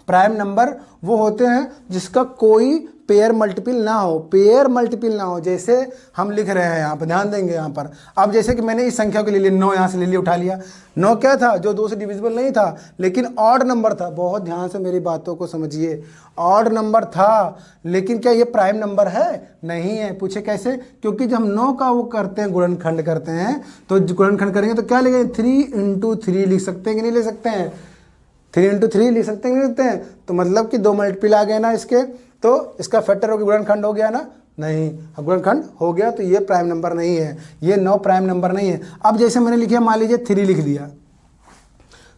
A: प्राइम नंबर वो होते हैं जिसका कोई पेयर मल्टीपल ना हो, पेयर मल्टीपल ना हो। जैसे हम लिख रहे हैं यहाँ पर, ध्यान देंगे यहाँ पर, अब जैसे कि मैंने इस संख्या को ले लिया 9, यहाँ से ले लिया, उठा लिया, 9 क्या था, जो 2 से डिविजिबल नहीं था, लेकिन ऑड नंबर था। बहुत ध्यान से मेरी बातों को समझिए, ऑड नंबर था, लेकिन क्या ये प्राइम नंबर है, नहीं है। पूछे कैसे, क्योंकि जब हम 9 का वो करते हैं, गुणनखंड करते हैं, तो गुणनखंड करेंगे तो क्या लिखेंगे, 3 × 3 लिख सकते हैं कि नहीं लिख सकते हैं, 3 × 3 लिख सकते हैं, नहीं लिखते हैं। तो मतलब कि 2 मल्टीपल आ गए ना इसके, तो इसका फैक्टर हो गया, गुणनखंड हो गया ना, नहीं, गुणनखंड हो गया, तो ये प्राइम नंबर नहीं है, ये 9 प्राइम नंबर नहीं है। अब जैसे मैंने लिखा, मान लीजिए 3 लिख दिया,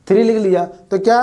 A: 3 लिख लिया, तो क्या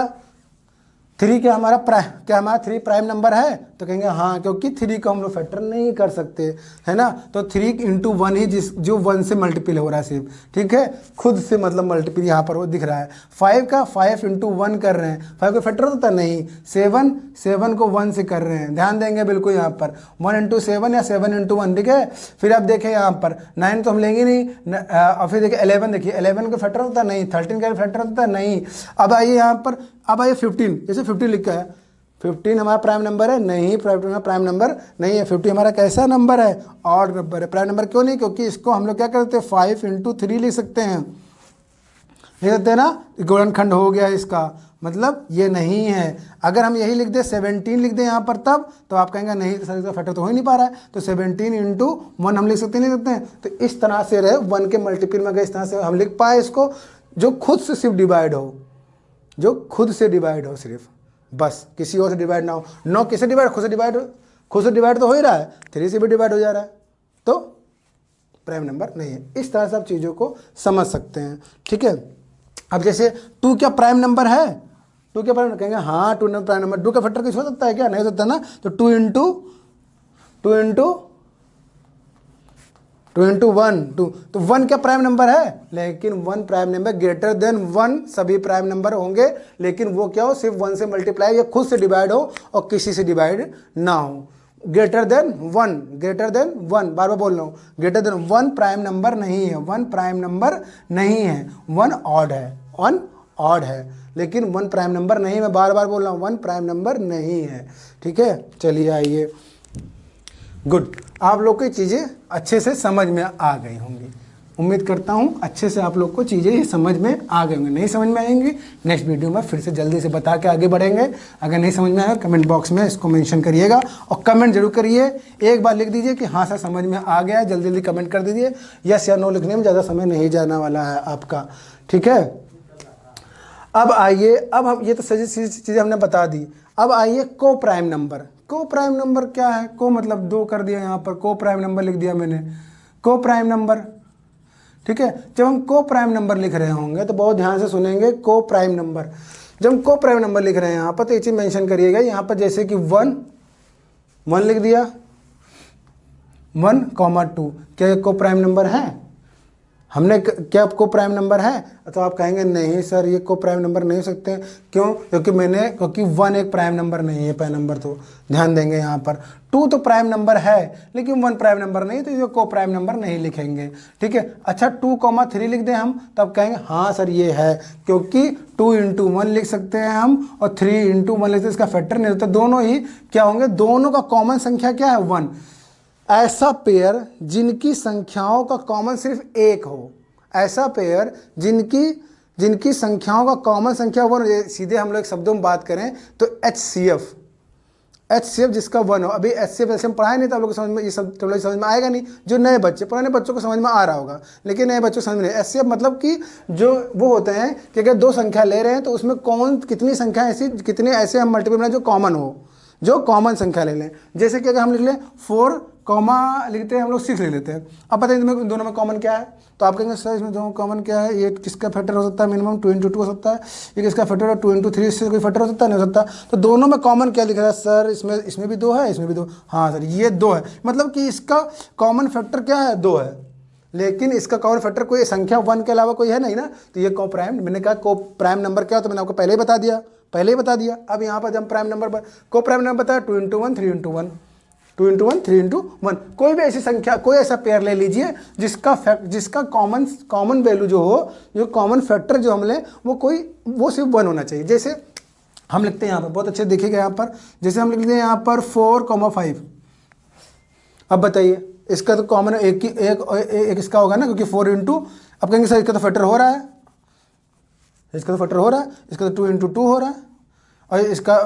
A: 3 क्या हमारा 3 प्राइम नंबर है, तो कहेंगे हाँ, क्योंकि 3 को हम लोग फैक्टर नहीं कर सकते, है ना। तो 3 × 1 ही जो 1 से मल्टीपल हो रहा है सिर्फ, ठीक है, खुद से मतलब मल्टीपल यहाँ पर वो दिख रहा है। 5 का 5 × 1 कर रहे हैं, 5 का फैक्टर होता नहीं, 7 को 1 से कर रहे हैं, ध्यान देंगे बिल्कुल यहाँ पर, 1 × 7 या 7 × 1, ठीक है। फिर आप देखें यहाँ पर 9 तो हम लेंगे नहीं, और फिर देखिए 11, देखिए 11 का फैक्टर होता नहीं, 13 का फैक्टर होता नहीं। अब आइए यहाँ पर, अब आइए 15, जैसे 15 लिखा है, 15 हमारा प्राइम नंबर है, नहीं, प्राइम नंबर नहीं है। 50 हमारा कैसा नंबर है, ऑड नंबर है। प्राइम नंबर क्यों नहीं, क्योंकि इसको हम लोग क्या करते हैं, 5 × 3 लिख सकते हैं, लिख सकते हैं ना, गुणनखंड हो गया इसका, मतलब ये नहीं है। अगर हम यही लिख दे 17 लिख दें यहाँ पर, तब तो आप कहेंगे नहीं सर इसका फैक्टर तो हो ही नहीं पा रहा है, तो 17 × 1 हम लिख सकते नहीं सकते हैं। तो इस तरह से रहे, 1 के मल्टीपल में अगर इस तरह से हम लिख पाए इसको, जो खुद से सिर्फ डिवाइड हो, जो खुद से डिवाइड हो सिर्फ, बस किसी और से डिवाइड ना हो। 9 किससे डिवाइड, खुद से डिवाइड तो हो ही रहा है, 3 से भी डिवाइड हो जा रहा है, तो प्राइम नंबर नहीं है। इस तरह से आप चीज़ों को समझ सकते हैं, ठीक है। अब जैसे 2 क्या प्राइम नंबर है, 2 क्या प्राइम, कहेंगे हाँ 2 प्राइम नंबर, 2 का फैक्टर कुछ हो सकता है क्या, नहीं हो सकता ना। तो 2 × 1, 2, तो 1 क्या प्राइम नंबर है, लेकिन 1 प्राइम नंबर ग्रेटर देन 1, सभी प्राइम नंबर होंगे, लेकिन वो क्या हो, सिर्फ 1 से मल्टीप्लाई या खुद से डिवाइड हो और किसी से डिवाइड ना हो। ग्रेटर देन 1, ग्रेटर देन 1, बार बार बोल रहा हूँ, ग्रेटर देन 1 प्राइम नंबर नहीं है, 1 प्राइम नंबर नहीं है, 1 ऑड है, 1 ऑड है, लेकिन 1 प्राइम नंबर नहीं, मैं बार बार बोल रहा हूँ 1 प्राइम नंबर नहीं है, ठीक है। चलिए आइए, गुड, आप लोग को चीज़ें अच्छे से समझ में आ गई होंगी, उम्मीद करता हूँ अच्छे से आप लोग को चीज़ें समझ में आ गई होंगी। नहीं समझ में आएंगी, नेक्स्ट वीडियो में फिर से जल्दी से बता के आगे बढ़ेंगे। अगर नहीं समझ में आया कमेंट बॉक्स में इसको मेंशन करिएगा और कमेंट जरूर करिए, एक बार लिख दीजिए कि हाँ सर समझ में आ गया, जल्दी जल्दी कमेंट कर दीजिए, यस या नो लिखने में ज़्यादा समय नहीं जाने वाला है आपका, ठीक है। अब आइए, अब हम ये तो सही चीज़ें हमने बता दी, अब आइए को प्राइम नंबर। को प्राइम नंबर क्या है, को मतलब 2 कर दिया यहाँ पर, को प्राइम नंबर लिख दिया मैंने, को प्राइम नंबर, ठीक है। जब हम को प्राइम नंबर लिख रहे होंगे तो बहुत ध्यान से सुनेंगे, को प्राइम नंबर, जब हम को प्राइम नंबर लिख रहे हैं यहाँ पर, तो ये चीज़ मेंशन करिएगा यहाँ पर, जैसे कि 1 लिख दिया, 1, 2, क्या ये को प्राइम नंबर है, हमने क्या को प्राइम नंबर है, तो आप कहेंगे नहीं सर ये को प्राइम नंबर नहीं हो सकते। क्यों? क्योंकि 1 एक प्राइम नंबर नहीं है, पहला नंबर तो ध्यान देंगे यहाँ पर। 2 तो प्राइम नंबर है लेकिन 1 प्राइम नंबर नहीं, तो ये को प्राइम नंबर नहीं लिखेंगे। ठीक है, अच्छा 2,3 लिख दें हम, तो आप कहेंगे हाँ सर ये है, क्योंकि 2 × 1 लिख सकते हैं हम और 3 × 1 लिखते हैं, इसका फैक्टर नहीं होता। दोनों ही क्या होंगे, दोनों का कॉमन संख्या क्या है 1। ऐसा पेयर जिनकी संख्याओं का कॉमन सिर्फ एक हो, ऐसा पेयर जिनकी संख्याओं का कॉमन संख्या 1, सीधे हम लोग एक शब्दों में बात करें तो HCF जिसका 1 हो। अभी HCF ऐसे हम पढ़ाए नहीं तो आप लोग को समझ में, ये सब तो समझ में आएगा नहीं। जो नए बच्चे, पुराने बच्चों को समझ में आ रहा होगा लेकिन नए बच्चों को समझ में नहीं। HCF मतलब कि जो वो होते हैं कि अगर 2 संख्या ले रहे हैं तो उसमें कितनी संख्या ऐसी, कितने ऐसे हम मल्टीपल बनाए जो कॉमन हो, जो कॉमन संख्या ले लें। जैसे कि अगर हम लिख लें 4, लिखते हैं हम लोग 6 ले लेते हैं। अब बताइए इसमें दोनों में कॉमन क्या है, तो आप कहेंगे सर इसमें दोनों कॉमन क्या है, ये किसका फैक्टर हो सकता है, मिनिमम 2 × 2 हो सकता है, ये किसका फैक्टर है 2 × 3, इससे कोई फैक्टर हो सकता है, नहीं हो सकता। तो दोनों में कॉमन क्या लिख रहा है सर, इसमें भी 2 है, इसमें भी 2। हाँ सर ये 2 है, मतलब कि इसका कॉमन फैक्टर क्या है 2 है, लेकिन इसका कॉमन फैक्टर कोई संख्या 1 के अलावा कोई है नहीं ना, तो ये को प्राइम। मैंने कहा को प्राइम नंबर क्या हो, तो मैंने आपको पहले ही बता दिया। अब यहाँ पर जब प्राइम नंबर को प्राइम नंबर बताया 2 × 1 3 × 1, 2 × 1 3 × 1। कोई भी ऐसी संख्या, कोई ऐसा पेयर ले लीजिए जिसका कॉमन वैल्यू जो हो, जो कॉमन फैक्टर जो हम लें वो सिर्फ 1 होना चाहिए। जैसे हम लिखते हैं यहाँ पर, बहुत अच्छे देखिएगा यहाँ पर, जैसे हम लिखते हैं यहाँ पर 4,5। अब बताइए इसका तो कॉमन एक इसका होगा ना, क्योंकि 4 × अब कहेंगे सर इसका तो फैक्टर हो रहा है, इसका तो 2 × 2 हो रहा है, और इसका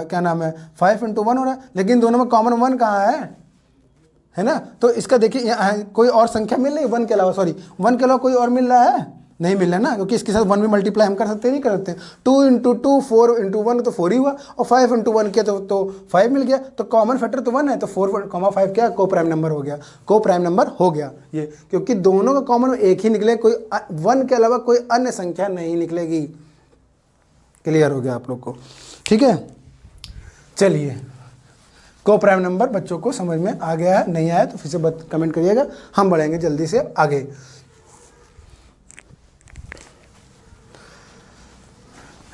A: क्या नाम है 5 × 1 हो रहा है, लेकिन दोनों में कॉमन 1 कहाँ है ना। तो इसका देखिए कोई और संख्या मिल रही है 1 के अलावा, 1 के अलावा कोई और मिल रहा है, नहीं मिल रहा है ना, क्योंकि इसके साथ 1 भी मल्टीप्लाई हम कर सकते हैं, नहीं कर सकते। 2 × 2 4 × 1 तो 4 ही हुआ, और 5 × 1 किया तो 5 मिल गया। तो कॉमन फैक्टर तो 1 है, तो 4,5 क्या को प्राइम नंबर हो गया ये, क्योंकि दोनों का कॉमन एक ही निकले, कोई 1 के अलावा कोई अन्य संख्या नहीं निकलेगी। क्लियर हो गया आप लोग को? ठीक है, चलिए को प्राइम नंबर बच्चों को समझ में आ गया है, नहीं आया तो फिर से कमेंट करिएगा, हम बढ़ेंगे जल्दी से आगे।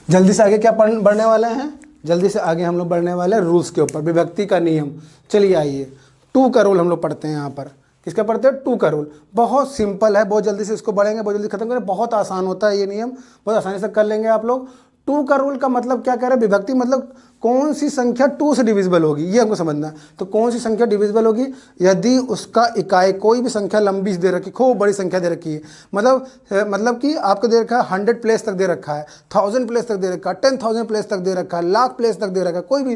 A: क्या बढ़ने वाले हैं, जल्दी से आगे हम लोग बढ़ने वाले हैं रूल्स के ऊपर, विभक्ति का नियम। चलिए आइए 2 का रूल हम लोग पढ़ते हैं यहाँ पर। किसका पढ़ते हैं? 2 का रूल। बहुत सिंपल है, बहुत जल्दी से इसको बढ़ेंगे, बहुत जल्दी खत्म करें, बहुत आसान होता है ये नियम, बहुत आसानी से कर लेंगे आप लोग। 2 का रूल का मतलब क्या कह रहा है, विभक्ति मतलब कौन सी संख्या 2 से डिविजिबल होगी, ये हमको समझना है। तो कौन सी संख्या डिविजिबल होगी, यदि उसका इकाई, कोई भी संख्या लंबी दे रखी, खूब बड़ी संख्या दे रखी है, मतलब कि आपको दे रखा है 100 प्लेस तक दे रखा है, 1000 प्लेस तक दे रखा है, 10,000 प्लेस तक दे रखा है, लाख प्लेस तक दे रखा है, कोई भी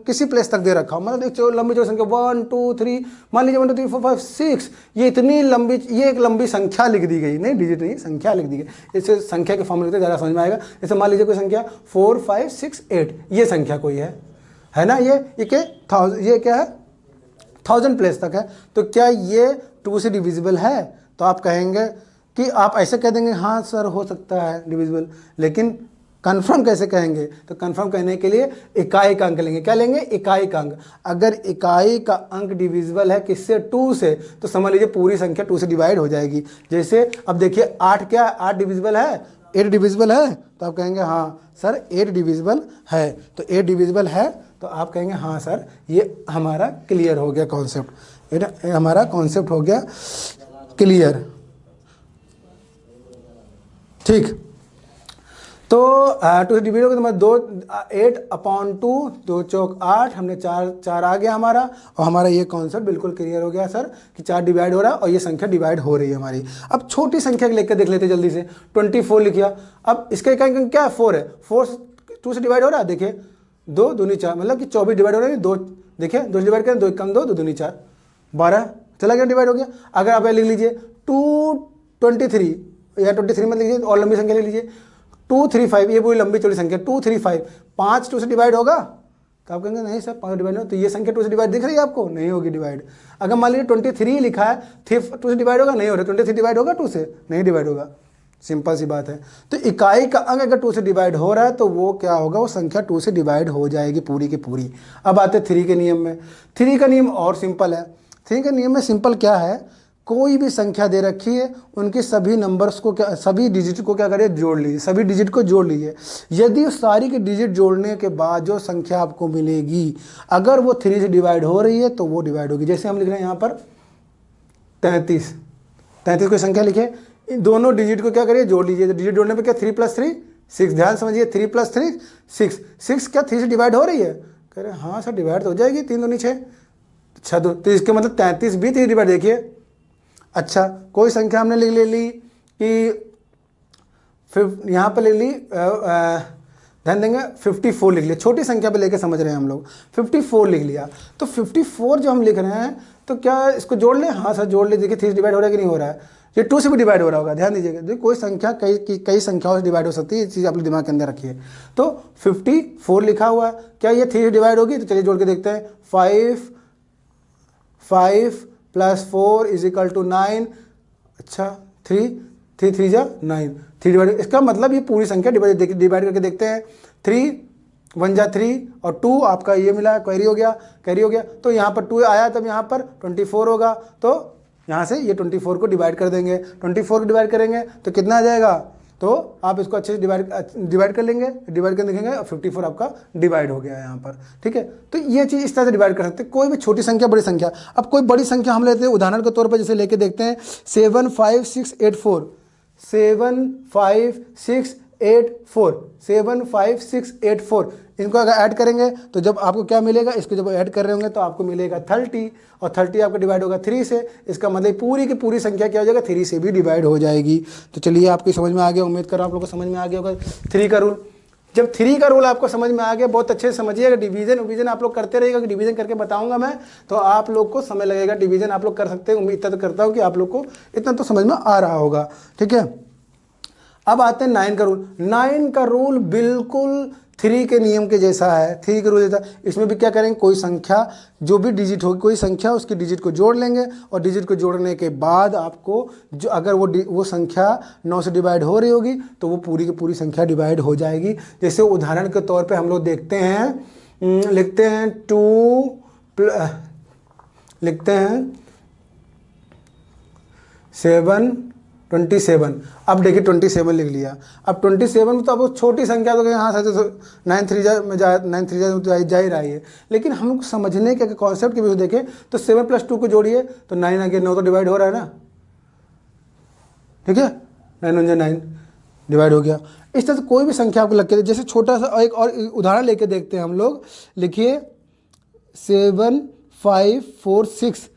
A: किसी प्लेस तक दे रखा हो, मतलब एक लंबी चौड़ी संख्या 1 2 3, मान लीजिए 1 2 3 4 5 6, ये इतनी लंबी, ये एक लंबी संख्या लिख दी गई, नहीं डिजिट नहीं, संख्या लिख दी गई। इसे संख्या के फॉर्म लिखते ज़्यादा समझ में आएगा। जैसे मान लीजिए कोई संख्या 4 5 6 8, ये संख्या कोई है ना, ये क्या है 1000 प्लेस तक है, तो क्या ये 2 से डिविजिबल है? तो आप कहेंगे कि आप ऐसे कह देंगे हाँ सर हो सकता है डिविजिबल, लेकिन कंफर्म कैसे कहेंगे? तो कंफर्म कहने के लिए इकाई का अंक लेंगे। क्या लेंगे? इकाई का अंक। अगर इकाई का अंक डिविजिबल है किससे? 2 से, तो समझ लीजिए पूरी संख्या 2 से डिवाइड हो जाएगी। जैसे अब देखिए 8 क्या 8 डिविजिबल है, 8 डिविजिबल है, तो आप कहेंगे हाँ सर 8 डिविजिबल है। तो 8 डिविजिबल है तो आप कहेंगे हाँ सर ये हमारा क्लियर हो गया कॉन्सेप्ट, हमारा कॉन्सेप्ट हो गया क्लियर। ठीक, तो 2 से डिवाइड हो गया तो 8/2, 2 चौक 8, हमने 4 आ गया हमारा, और हमारा ये कॉन्सेप्ट बिल्कुल क्लियर हो गया सर कि 4 डिवाइड हो रहा है और ये संख्या डिवाइड हो रही है हमारी। अब छोटी संख्या लेकर देख लेते जल्दी से। 24 लिखिया, अब इसका इकाई क्या है? 4 है, 4 2 से डिवाइड हो रहा है, देखिए 2 दूनी 4, मतलब कि 24 डिवाइड हो रहा है, 2 देखिए 2 से डिवाइड करें, 2 कम 2 2 दूनी 4 12, चला गया डिवाइड हो गया। अगर आप लिख लीजिए 223 या 23 मत लिखिए, और लंबी संख्या ले लीजिए 235, ये पूरी लंबी चौड़ी संख्या 235, 5 2 से डिवाइड होगा? तो आप कहेंगे नहीं सर 5 डिवाइड हो, तो ये संख्या 2 से डिवाइड दिख रही है आपको? नहीं होगी डिवाइड। अगर मान लीजिए 23 लिखा है, 2 से डिवाइड होगा? नहीं हो रहा। 23 डिवाइड होगा 2 से? नहीं डिवाइड होगा। सिंपल सी बात है। तो इकाई का अंक अगर 2 से डिवाइड हो रहा है तो वो क्या होगा, वो संख्या 2 से डिवाइड हो जाएगी पूरी की पूरी। अब आते हैं 3 के नियम में। 3 का नियम और सिंपल है। 3 के नियम में सिंपल क्या है कोई भी संख्या दे रखी है उनके सभी नंबर्स को क्या, सभी डिजिट को क्या करिए, जोड़ लीजिए, सभी डिजिट को जोड़ लीजिए। यदि उस सारी के डिजिट जोड़ने के बाद जो संख्या आपको मिलेगी अगर वो 3 से डिवाइड हो रही है तो वो डिवाइड होगी। जैसे हम लिख रहे हैं यहाँ पर 33 कोई संख्या लिखे, इन दोनों डिजिट को क्या करिए, जोड़ लीजिए। तो डिजिट जोड़ने पे क्या 3 + 3 6, ध्यान समझिए 3 + 3 6, 6 क्या 3 से डिवाइड हो रही है, कह रहे हाँ सर डिवाइड तो हो जाएगी, 3 दूनी 6, अच्छा तो इसके मतलब 33 भी 3 डिवाइड, देखिए। अच्छा कोई संख्या हमने ले ली कि यहाँ पर ले ली, ध्यान देंगे 54 लिख लिया, छोटी संख्या पे लेके समझ रहे हैं हम लोग, 54 लिख लिया। तो 54 जो हम लिख रहे हैं तो क्या इसको जोड़ लें, हाँ सर जोड़ ले, देखिए 3 से डिवाइड हो रहा है कि नहीं हो रहा है, ये 2 से भी डिवाइड हो रहा होगा, ध्यान दीजिएगा। देखिए कोई संख्या कई संख्याओं से डिवाइड हो सकती है, ये चीज़ आप लोग दिमाग के अंदर रखिए। तो 54 लिखा हुआ है, क्या ये 3 से डिवाइड होगी, तो चलिए जोड़ के देखते हैं। 5 + 4 = 9, अच्छा 3 3 जा 9, 3 डिवाइड, इसका मतलब ये पूरी संख्या डिवाइड करके देखते हैं। 3 1 जा 3 और 2 आपका ये मिला, कैरी हो गया, तो यहाँ पर 2 आया, तब यहाँ पर 24 होगा, तो यहाँ से ये 24 को डिवाइड कर देंगे। 24 को डिवाइड करेंगे तो कितना आ जाएगा, तो आप इसको अच्छे से डिवाइड कर लेंगे, डिवाइड कर देखेंगे और 54 आपका डिवाइड हो गया है यहाँ पर, ठीक है। तो ये चीज़ इस तरह से डिवाइड कर सकते हैं, कोई भी छोटी संख्या बड़ी संख्या। अब कोई बड़ी संख्या हम लेते हैं उदाहरण के तौर पर, जैसे लेके देखते हैं 75684, 75684, इनको अगर ऐड करेंगे तो जब आपको क्या मिलेगा, इसको जब ऐड कर रहे होंगे तो आपको मिलेगा 30, और 30 आपका डिवाइड होगा 3 से, इसका मतलब पूरी की पूरी संख्या क्या हो जाएगा, 3 से भी डिवाइड हो जाएगी। तो चलिए आपकी समझ में आ गया, उम्मीद कर रहा हूँ आप लोगों को समझ में आ गया होगा 3 का रूल। जब 3 का रूल आपको समझ में आ गया, बहुत अच्छे से समझिएगा। डिवीजन आप लोग करते रहिएगा, डिवीजन करके बताऊंगा मैं, तो आप लोग को समय लगेगा। डिवीजन आप लोग कर सकते हैं, उम्मीद तो करता हूँ कि आप लोग को इतना तो समझ में आ रहा होगा, ठीक है। अब आते हैं 9 का रूल। 9 का रूल बिल्कुल 3 के नियम के जैसा है, 3 के रूल जैसा। इसमें भी क्या करेंगे, कोई संख्या जो भी डिजिट होगी, कोई संख्या उसकी डिजिट को जोड़ लेंगे, और डिजिट को जोड़ने के बाद आपको जो अगर वो संख्या 9 से डिवाइड हो रही होगी तो वो पूरी की पूरी संख्या डिवाइड हो जाएगी। जैसे उदाहरण के तौर पे हम लोग देखते हैं, लिखते हैं 27। अब देखिए 27 लिख लिया। अब 27 में तो अब छोटी संख्या तो यहाँ से 9 3 जा ही रही है, लेकिन हमको समझने के कॉन्सेप्ट के भी देखें तो 7 + 2 को जोड़िए तो 9 आ गया, 9 तो डिवाइड हो रहा है ना, ठीक है, 9 1 9 डिवाइड हो गया। इस तरह से कोई भी संख्या आपको लग के, जैसे छोटा सा एक और उदाहरण लेके देखते हैं हम लोग। लिखिए 7546,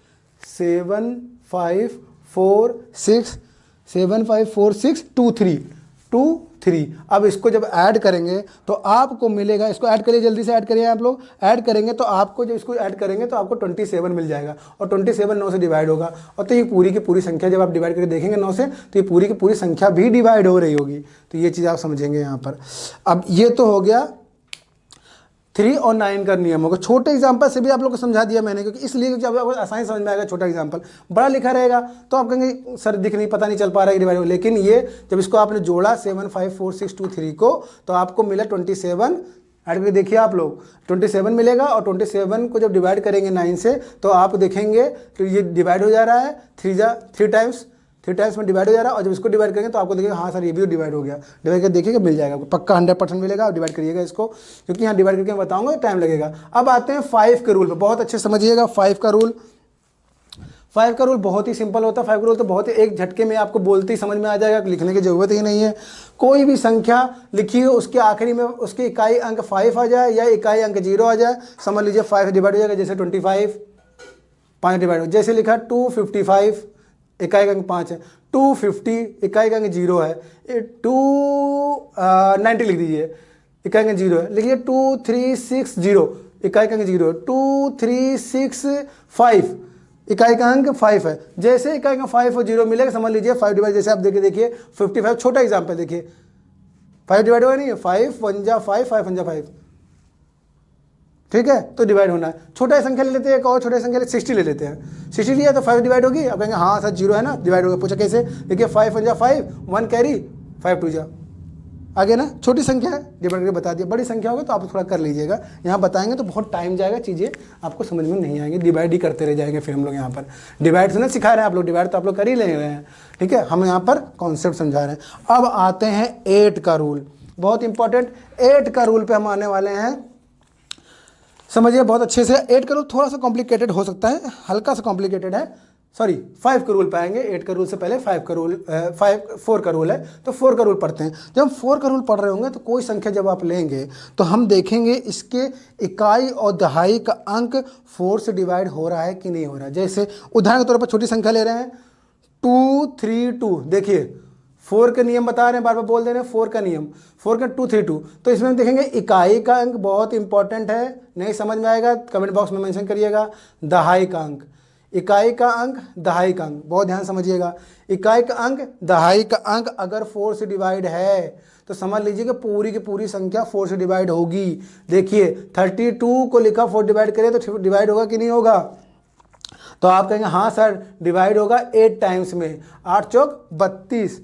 A: 754623। अब इसको जब ऐड करेंगे तो आपको मिलेगा, इसको ऐड करिए, जल्दी से ऐड करिए आप लोग। ऐड करेंगे तो आपको, जब इसको ऐड करेंगे तो आपको 27 मिल जाएगा, और 27 9 से डिवाइड होगा, और तो ये पूरी की पूरी संख्या जब आप डिवाइड करके देखेंगे 9 से, तो ये पूरी की पूरी संख्या भी डिवाइड हो रही होगी। तो ये चीज़ आप समझेंगे यहाँ पर। अब ये तो हो गया 3 और 9 का नियम होगा। छोटे एग्जांपल से भी आप लोग को समझा दिया मैंने, क्योंकि इसलिए जब आपको आसानी समझ में आएगा छोटा एग्जांपल। बड़ा लिखा रहेगा तो आप कहेंगे सर पता नहीं चल पा रहा है डिवाइड, लेकिन ये जब इसको आपने जोड़ा 75463 को, तो आपको मिला 27। ऐड करके देखिए आप लोग, 27 मिलेगा, और 27 को जब डिवाइड करेंगे 9 से तो आप देखेंगे तो ये डिवाइड हो जा रहा है, 3 टाइम्स में डिवाइड हो जा रहा है। और जब इसको डिवाइड करेंगे तो आपको देखिएगा हाँ सर ये भी डिवाइड हो गया। डिवाइड करके देखिएगा मिल जाएगा, पक्का 100% मिलेगा। आप डिवाइड करिएगा इसको, क्योंकि यहाँ डिवाइड करके मैं बताऊंगा टाइम लगेगा। अब आते हैं 5 के रूल पे, बहुत अच्छे समझिएगा 5 का रूल। 5 का रूल बहुत ही सिंपल होता है। 5 का रूल तो बहुत ही एक झटके में आपको बोलते ही समझ में आ जाएगा, लिखने की जरूरत ही नहीं है। कोई भी संख्या लिखिए, उसके आखिरी में उसकी इकाई अंक 5 आ जाए या इकाई अंक 0 आ जाए, समझ लीजिए 5 डिवाइड हो जाएगा। जैसे 25 5 डिवाइड हो, जैसे लिखा 255 इकाई का अंक 5 है, 250 इकाई का अंक 0 है, 290 लिख दीजिए, इकाई का अंक 0 है। लिखिए 2360 इकाई का अंक 0 है, 2365 इकाई का अंक 5 है। जैसे इकाई का 5 और 0 मिलेगा, समझ लीजिए 5 डिवाइड, जैसे आप देखिए 55, छोटा एग्जाम्पल देखिए, 5 डिवाइड हुआ नहीं है, 5 1 जा 5 5 1 जा 5, ठीक है, तो डिवाइड होना है। छोटा संख्या ले लेते हैं, एक और छोटा संख्या 60 ले लेते हैं। 60 लिया तो 5 डिवाइड होगी। अब कहेंगे हाँ सर 0 है ना, डिवाइड होगा। पूछा कैसे, देखिए 5 1 जा 5, 1 कैरी, 5 2 जा, आगे ना छोटी संख्या है डिवाइड करके बता दिया, बड़ी संख्या होगा तो आप थोड़ा कर लीजिएगा, यहाँ बताएंगे तो बहुत टाइम जाएगा, चीज़ें आपको समझ में नहीं आएंगी, डिवाइड ही करते रह जाएंगे फिर हम लोग यहाँ पर। डिवाइड से ना सिखा रहे हैं आप लोग, डिवाइड तो आप लोग कर ही ले रहे हैं, ठीक है, हम यहाँ पर कॉन्सेप्ट समझा रहे हैं। अब आते हैं 8 का रूल, बहुत इंपॉर्टेंट 8 का रूल पे हम आने वाले हैं, समझिए बहुत अच्छे से। 8 का रूल थोड़ा सा कॉम्प्लिकेटेड हो सकता है, हल्का सा कॉम्प्लिकेटेड है, सॉरी 5 का रूल पाएंगे, 8 का रूल से पहले 4 का रूल है, तो 4 का रूल पढ़ते हैं। जब हम 4 का रूल पढ़ रहे होंगे तो कोई संख्या जब आप लेंगे तो हम देखेंगे इसके इकाई और दहाई का अंक 4 से डिवाइड हो रहा है कि नहीं हो रहा है। जैसे उदाहरण के तौर पर छोटी संख्या ले रहे हैं 2 3 2, देखिए 4 का नियम बता रहे हैं, बार बार बोल दे रहे हैं 4 का नियम, 4 का 2 3 2, तो इसमें हम देखेंगे इकाई का अंक बहुत इंपॉर्टेंट है, नहीं समझ में आएगा कमेंट बॉक्स में मेंशन करिएगा। दहाई का अंक, इकाई का अंक दहाई का अंक, बहुत ध्यान समझिएगा, इकाई का अंक दहाई का अंक अगर 4 से डिवाइड है तो समझ लीजिए कि पूरी की पूरी संख्या 4 से डिवाइड होगी। देखिए 32 को लिखा 4 डिवाइड करें तो डिवाइड होगा कि नहीं होगा, तो आप कहेंगे हाँ सर डिवाइड होगा 8 टाइम्स में, 8 चौक 32,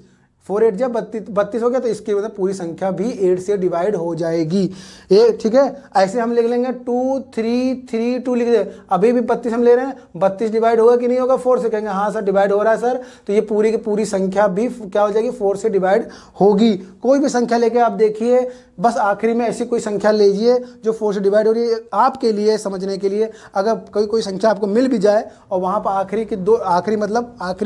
A: 4 8 जब 32 हो गया, तो इसकी मतलब पूरी संख्या भी 8 से डिवाइड हो जाएगी, ये ठीक है। ऐसे हम लिख लेंगे 2 3 3 2 लिख दे, अभी भी 32 हम ले रहे हैं, 32 डिवाइड होगा कि नहीं होगा 4 से, कहेंगे हाँ सर डिवाइड हो रहा है सर, तो ये पूरी की पूरी संख्या भी क्या हो जाएगी 4 से डिवाइड होगी। कोई भी संख्या लेके आप देखिए, बस आखिरी में ऐसी कोई संख्या लीजिए जो 4 से डिवाइड हो रही है, आपके लिए समझने के लिए। अगर कोई संख्या आपको मिल भी जाए और वहाँ पर आखिरी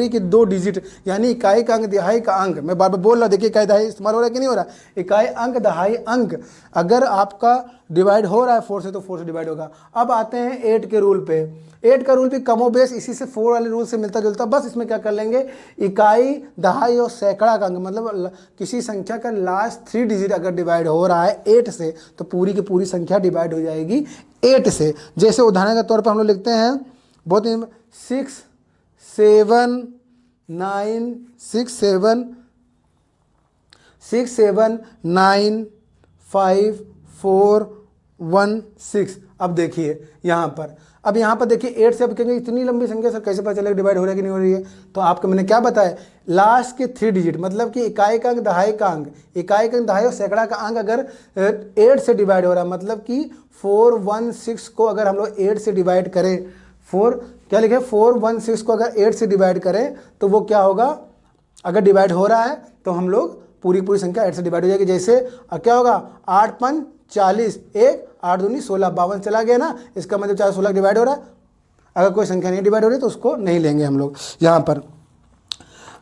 A: के दो डिजिट यानी इकाई का अंक दहाई का अंक, मैं बार बार बोल रहा हूँ, देखिए इकाई दहाई इस्तेमाल हो रहा है कि नहीं हो रहा, इकाई अंक दहाई अंक अगर आपका डिवाइड हो रहा है 4 से तो 4 से डिवाइड होगा। अब आते हैं 8 के रूल पे, 8 का रूल भी कमोबेश इसी से 4 वाले रूल से मिलता जुलता, बस इसमें क्या कर लेंगे, इकाई दहाई और सैकड़ा का अंक, मतलब किसी संख्या का लास्ट 3 डिजिट अगर डिवाइड हो रहा है 8 से तो पूरी की पूरी संख्या डिवाइड हो जाएगी 8 से। जैसे उदाहरण के तौर पर हम लोग लिखते हैं बहुत 6 7 9 5 4 1 6। अब देखिए यहाँ पर देखिए 8 से अब कहेंगे इतनी लंबी संख्या सर कैसे पता चलेगा डिवाइड हो रहा है कि नहीं हो रही है, तो आपको मैंने क्या बताया, लास्ट के 3 डिजिट मतलब कि इकाई का अंक दहाई का अंक, इकाई का अंक दहाई और सैकड़ा का अंक अगर 8 से डिवाइड हो रहा है, मतलब कि 416 को अगर हम लोग 8 से डिवाइड करें, 416 को अगर 8 से डिवाइड करें तो वो क्या होगा, अगर डिवाइड हो रहा है तो हम लोग पूरी संख्या 8 से डिवाइड हो जाएगी। जैसे क्या होगा 8 5 40, 1 8 दूनी 16 52 चला गया ना, इसका मतलब 4 16 डिवाइड हो रहा है। अगर कोई संख्या नहीं डिवाइड हो रही तो उसको नहीं लेंगे हम लोग। यहाँ पर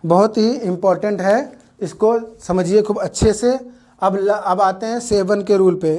A: बहुत ही इंपॉर्टेंट है, इसको समझिए खूब अच्छे से। अब आते हैं 7 के रूल पे,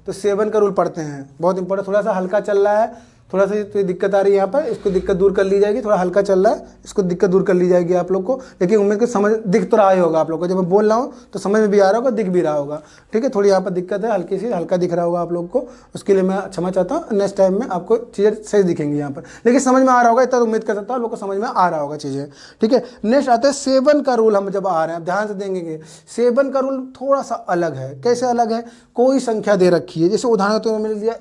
A: तो 7 का रूल पढ़ते हैं, बहुत इंपॉर्टेंट, थोड़ा सा हल्का चल रहा है, थोड़ा सा तो दिक्कत आ रही है यहाँ पर, इसको दिक्कत दूर कर ली जाएगी, थोड़ा हल्का चल रहा है इसको दिक्कत दूर कर ली जाएगी आप लोग को, लेकिन उम्मीद को समझ दिख तो रहा ही होगा आप लोग को, जब मैं बोल रहा हूँ तो समझ में भी आ रहा होगा, दिख भी रहा होगा, ठीक है। थोड़ी यहाँ पर दिक्कत है, हल्की सी हल्का दिख रहा होगा आप लोग को, उसके लिए मैं क्षमा चाहता हूँ, नेक्स्ट टाइम में आपको चीज़ें सही दिखेंगी यहाँ पर, लेकिन समझ में आ रहा होगा, इतना उम्मीद कर सकता हूँ आप लोग को समझ में आ रहा होगा चीज़ें, ठीक है। नेक्स्ट आता है 7 का रूल, हम जब आ रहे हैं ध्यान से देंगे, 7 का रूल थोड़ा सा अलग है। कैसे अलग है, कोई संख्या दे रखी है, जैसे उदाहरण तो मैंने लिख दिया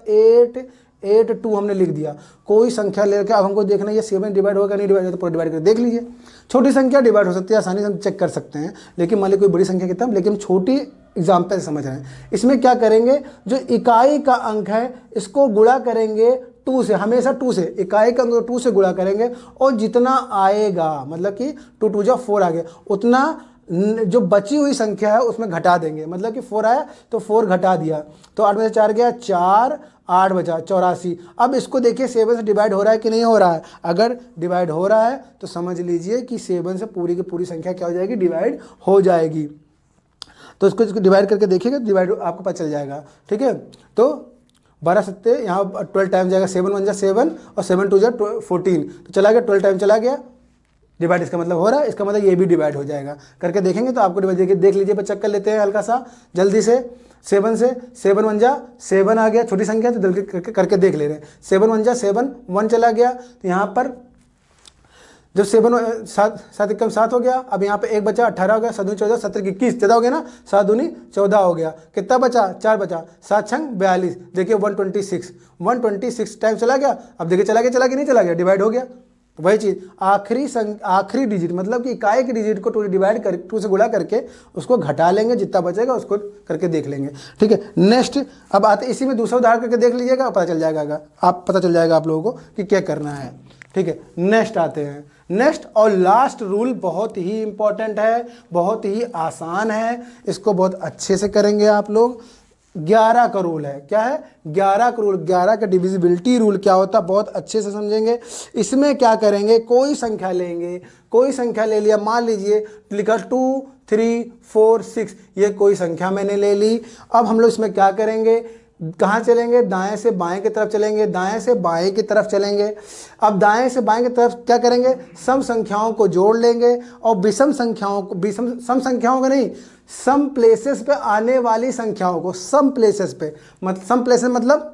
A: 8 2 हमने लिख दिया, कोई संख्या लेकर अब हमको देखना है ये 7 डिवाइड होगा नहीं डिवाइड होगा, तो पूरा डिवाइड करके देख लीजिए। छोटी संख्या डिवाइड हो सकती है, आसानी से हम चेक कर सकते हैं, लेकिन मान लीजिए कोई बड़ी संख्या कितना, लेकिन हम छोटी एग्जाम्पल समझ रहे हैं। इसमें क्या करेंगे, जो इकाई का अंक है इसको गुणा करेंगे 2 से, हमेशा 2 से, इकाई का अंक 2 से गुणा करेंगे, और जितना आएगा मतलब कि 2 2 जा 4 आ गया, उतना जो बची हुई संख्या है उसमें घटा देंगे, मतलब कि 4 आया तो 4 घटा दिया, तो 8 में से 4 गया 4, 8 बचा 84। अब इसको देखिए 7 से डिवाइड हो रहा है कि नहीं हो रहा है, अगर डिवाइड हो रहा है तो समझ लीजिए कि 7 से पूरी की पूरी संख्या क्या हो जाएगी, डिवाइड हो जाएगी। तो इसको डिवाइड करके देखिएगा, डिवाइड आपको पता चल जाएगा, ठीक है। तो 12 सत्ते यहाँ 12 टाइम जाएगा, 7 1 जा 7 और 7 2 जा 14, तो चला गया 12 टाइम चला गया, डिवाइड इसका मतलब हो रहा है, इसका मतलब ये भी डिवाइड हो जाएगा। करके देखेंगे तो आपको डिवाइड देख लीजिए, पर चक्कर लेते हैं हल्का सा जल्दी से। 7 से 7 1 जा 7 आ गया, छोटी संख्या तो जल्दी करके देख ले रहे हैं। 7 1 जा 7 1 चला गया, तो यहाँ पर जब 7 7 एकम 7 हो गया, अब यहाँ पे 1 बचा 18 हो गया, 7 दूनी 14 17 21 ज़्यादा हो गया ना, 7 दूनी 14 हो गया, कितना बचा 4 बचा, 7 छंग 42, देखिए 126 टाइम चला गया। अब देखिए चला गया नहीं चला गया, डिवाइड हो गया, तो वही चीज़ आखिरी डिजिट मतलब कि इकाई के डिजिट को 2 डिवाइड कर 2 से गुणा करके उसको घटा लेंगे, जितना बचेगा उसको करके देख लेंगे। ठीक है, नेक्स्ट अब आते इसी में दूसरा उदाहरण करके देख लीजिएगा, पता चल जाएगा आप लोगों को कि क्या करना है। ठीक है, नेक्स्ट आते हैं। नेक्स्ट और लास्ट रूल बहुत ही इंपॉर्टेंट है, बहुत ही आसान है, इसको बहुत अच्छे से करेंगे आप लोग। 11 का रूल है। क्या है? 11 का रूल। 11 का डिविजिबिलिटी रूल क्या होता है बहुत अच्छे से समझेंगे। इसमें क्या करेंगे, कोई संख्या लेंगे, कोई संख्या ले लिया, मान लीजिए लिखा 2 3 4 6, ये कोई संख्या मैंने ले ली। अब हम लोग इसमें क्या करेंगे, कहाँ चलेंगे, दाएं से बाएं की तरफ चलेंगे, दाएं से बाएं की तरफ चलेंगे। अब दाएं से बाएं की तरफ क्या करेंगे, सम संख्याओं को जोड़ लेंगे और विषम संख्याओं को, सम संख्याओं को नहीं, सम प्लेसेस पे आने वाली संख्याओं को, सम प्लेसेस पे सम प्लेसेस मतलब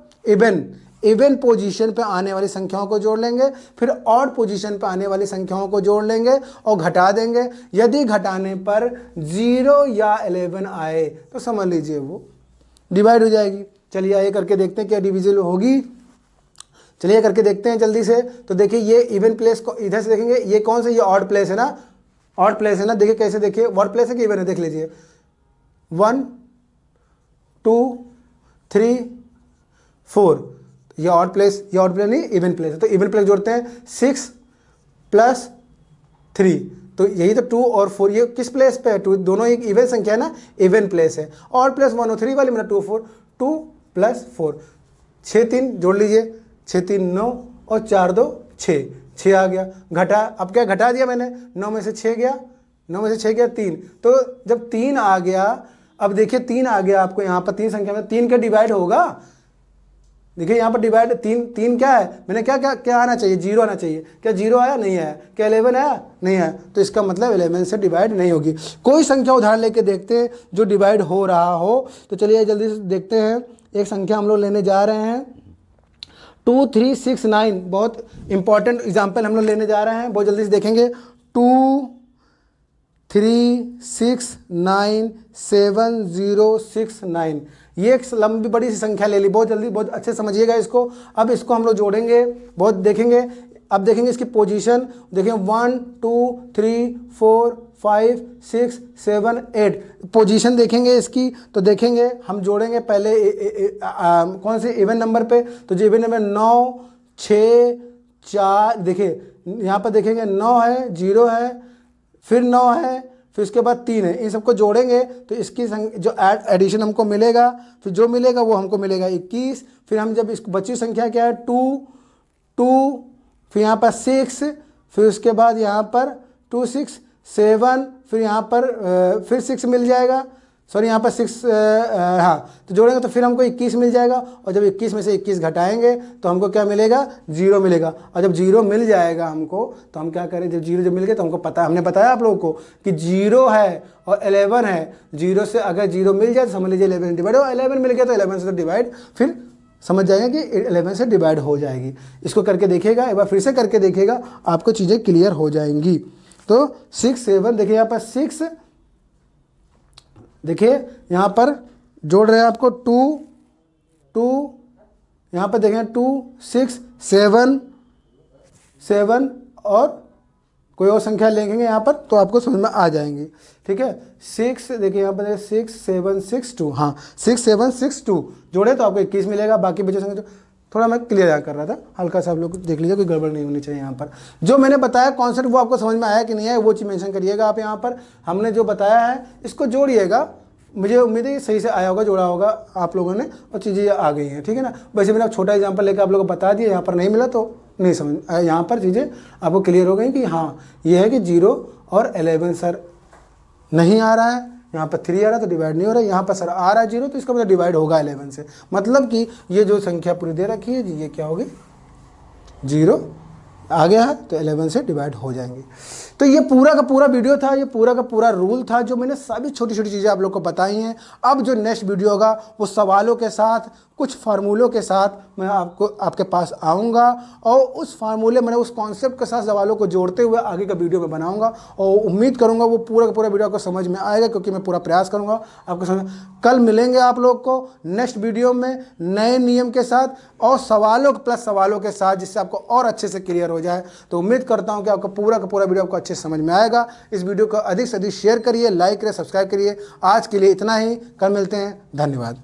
A: इवन पोजीशन पे आने वाली संख्याओं को जोड़ लेंगे, फिर ऑड पोजीशन पे आने वाली संख्याओं को जोड़ लेंगे और घटा देंगे। यदि घटाने पर 0 या 11 आए तो समझ लीजिए वो डिवाइड हो जाएगी। चलिए ये करके देखते हैं क्या डिविजिबल होगी। चलिए करके देखते हैं जल्दी से। तो देखिए ये इवन प्लेस को इधर से देखेंगे, ये कौन सा, ये ऑड प्लेस है ना, ऑड प्लेस है ना। देखिए कैसे, देखिए ऑड प्लेस है कि इवन है, देख लीजिए 1 2 3 4, ये ऑड प्लेस, ये ऑड प्लेस नहीं इवन प्लेस है। तो इवन प्लेस जोड़ते हैं 6 + 3, तो यही तो 2 और 4, ये किस प्लेस पे है, 2, दोनों एक इवन संख्या है ना, इवन प्लेस है। ऑड प्लेस 1 और 3 वाली मतलब 2 4, 2 + 4, 6 3 जोड़ लीजिए, 6 3 9 और 4 2 6, 6 आ गया। घटा, अब क्या घटा दिया मैंने, 9 में से 6 गया, 9 में से 6 गया 3। तो जब 3 आ गया, अब देखिए 3 आ गया, आपको यहाँ पर 3 संख्या में 3 का डिवाइड होगा। देखिए यहाँ पर डिवाइड 3 क्या है, मैंने क्या आना चाहिए, 0 आना चाहिए। क्या 0 आया? नहीं आया। क्या 11 आया? नहीं आया। तो इसका मतलब 11 से डिवाइड नहीं होगी। कोई संख्या उदाहरण लेके देखते हैं जो डिवाइड हो रहा हो। तो चलिए जल्दी से देखते हैं। एक संख्या हम लोग लेने जा रहे हैं 2 3 6 9, बहुत इंपॉर्टेंट एग्जाम्पल हम लोग लेने जा रहे हैं, बहुत जल्दी से देखेंगे। 2 3 6 9 7 0 6 9, ये एक लंबी बड़ी सी संख्या ले ली, बहुत जल्दी, बहुत अच्छे से समझिएगा इसको। अब इसको हम लोग जोड़ेंगे, बहुत देखेंगे। अब देखेंगे इसकी पोजीशन, देखें 1 2 3 4 5 6 7 8, पोजीशन देखेंगे इसकी। तो देखेंगे हम जोड़ेंगे पहले कौन से इवन नंबर पे, तो जो इवन नंबर 9 6 4, देखिए यहाँ पर देखेंगे 9 है, 0 है, फिर 9 है, फिर उसके बाद 3 है। इन सबको जोड़ेंगे तो इसकी जो एडिशन हमको मिलेगा, फिर जो मिलेगा वो हमको मिलेगा 21। फिर हम जब इसको बची संख्या क्या है 2, फिर यहाँ पर 6, फिर उसके बाद यहाँ पर 2 6 7, फिर यहाँ पर फिर 6 मिल जाएगा, सॉरी यहाँ पर 6 हाँ, तो जोड़ेंगे तो फिर हमको 21 मिल जाएगा। और जब 21 में से 21 घटाएंगे तो हमको क्या मिलेगा, 0 मिलेगा। और जब 0 मिल जाएगा हमको तो हम क्या करें, जब 0 जब मिल गया तो हमको पता, हमने बताया आप लोगों को कि 0 है और 11 है। 0 से अगर 0 मिल जाए तो समझ लीजिए 11 डिवाइड हो, 11 मिल गया तो 11 से तो डिवाइड, फिर समझ जाएगा कि 11 से डिवाइड हो जाएगी। इसको करके देखिएगा, एक बार फिर से करके देखिएगा, आपको चीज़ें क्लियर हो जाएंगी। तो 6 7, देखिए यहाँ पर 6, देखिए यहाँ पर जोड़ रहे हैं आपको 2 यहाँ पर देखें 2 6 7 और कोई और संख्या लेंगे यहाँ पर तो आपको समझ में आ जाएंगी। ठीक है, 6, देखिए यहाँ पर 6 7 6 2, हाँ 6 7 6 2 जोड़े तो आपको 21 मिलेगा। बाकी बचे संख्या थोड़ा मैं क्लियर कर रहा था, हल्का सा आप लोग देख लीजिए, कोई गड़बड़ नहीं होनी चाहिए। यहाँ पर जो मैंने बताया कॉन्सेप्ट वो आपको समझ में आया कि नहीं आया, वो चीज़ मेंशन करिएगा आप। यहाँ पर हमने जो बताया है इसको जोड़िएगा, मुझे उम्मीद है सही से आया होगा, जोड़ा होगा आप लोगों ने और चीज़ें आ गई हैं। ठीक है ना, वैसे मैंने छोटा एग्जांपल लेकर आप लोगों को बता दिया, यहाँ पर नहीं मिला तो नहीं समझ, यहाँ पर चीज़ें आपको क्लियर हो गई कि हाँ ये है कि 0 और 11 सर नहीं आ रहा है, यहाँ पर 3 आ रहा है तो डिवाइड नहीं हो रहा है, यहाँ पर सर आ रहा है 0 तो इसका मतलब डिवाइड होगा 11 से। मतलब कि ये जो संख्या पूरी दे रखी है जी, ये क्या होगी, 0 आ गया है तो 11 से डिवाइड हो जाएंगे। तो ये पूरा का पूरा वीडियो था, ये पूरा का पूरा रूल था जो मैंने सभी छोटी छोटी चीज़ें आप लोग को बताई हैं। अब जो नेक्स्ट वीडियो होगा वो सवालों के साथ, कुछ फार्मूलों के साथ मैं आपके पास आऊँगा और उस फार्मूले मैंने उस कॉन्सेप्ट के साथ सवालों को जोड़ते हुए आगे का वीडियो में बनाऊँगा और उम्मीद करूँगा वो पूरा का पूरा वीडियो आपको समझ में आएगा, क्योंकि मैं पूरा प्रयास करूँगा आपको समझ। कल मिलेंगे आप लोग को नेक्स्ट वीडियो में नए नियम के साथ और सवालों प्लस सवालों के साथ, जिससे आपको और अच्छे से क्लियर हो जाए। तो उम्मीद करता हूँ कि आपका पूरा का पूरा वीडियो आपको अच्छे से समझ में आएगा। इस वीडियो को अधिक से अधिक शेयर करिए, लाइक करिए, सब्सक्राइब करिए। आज के लिए इतना ही, कल मिलते हैं, धन्यवाद।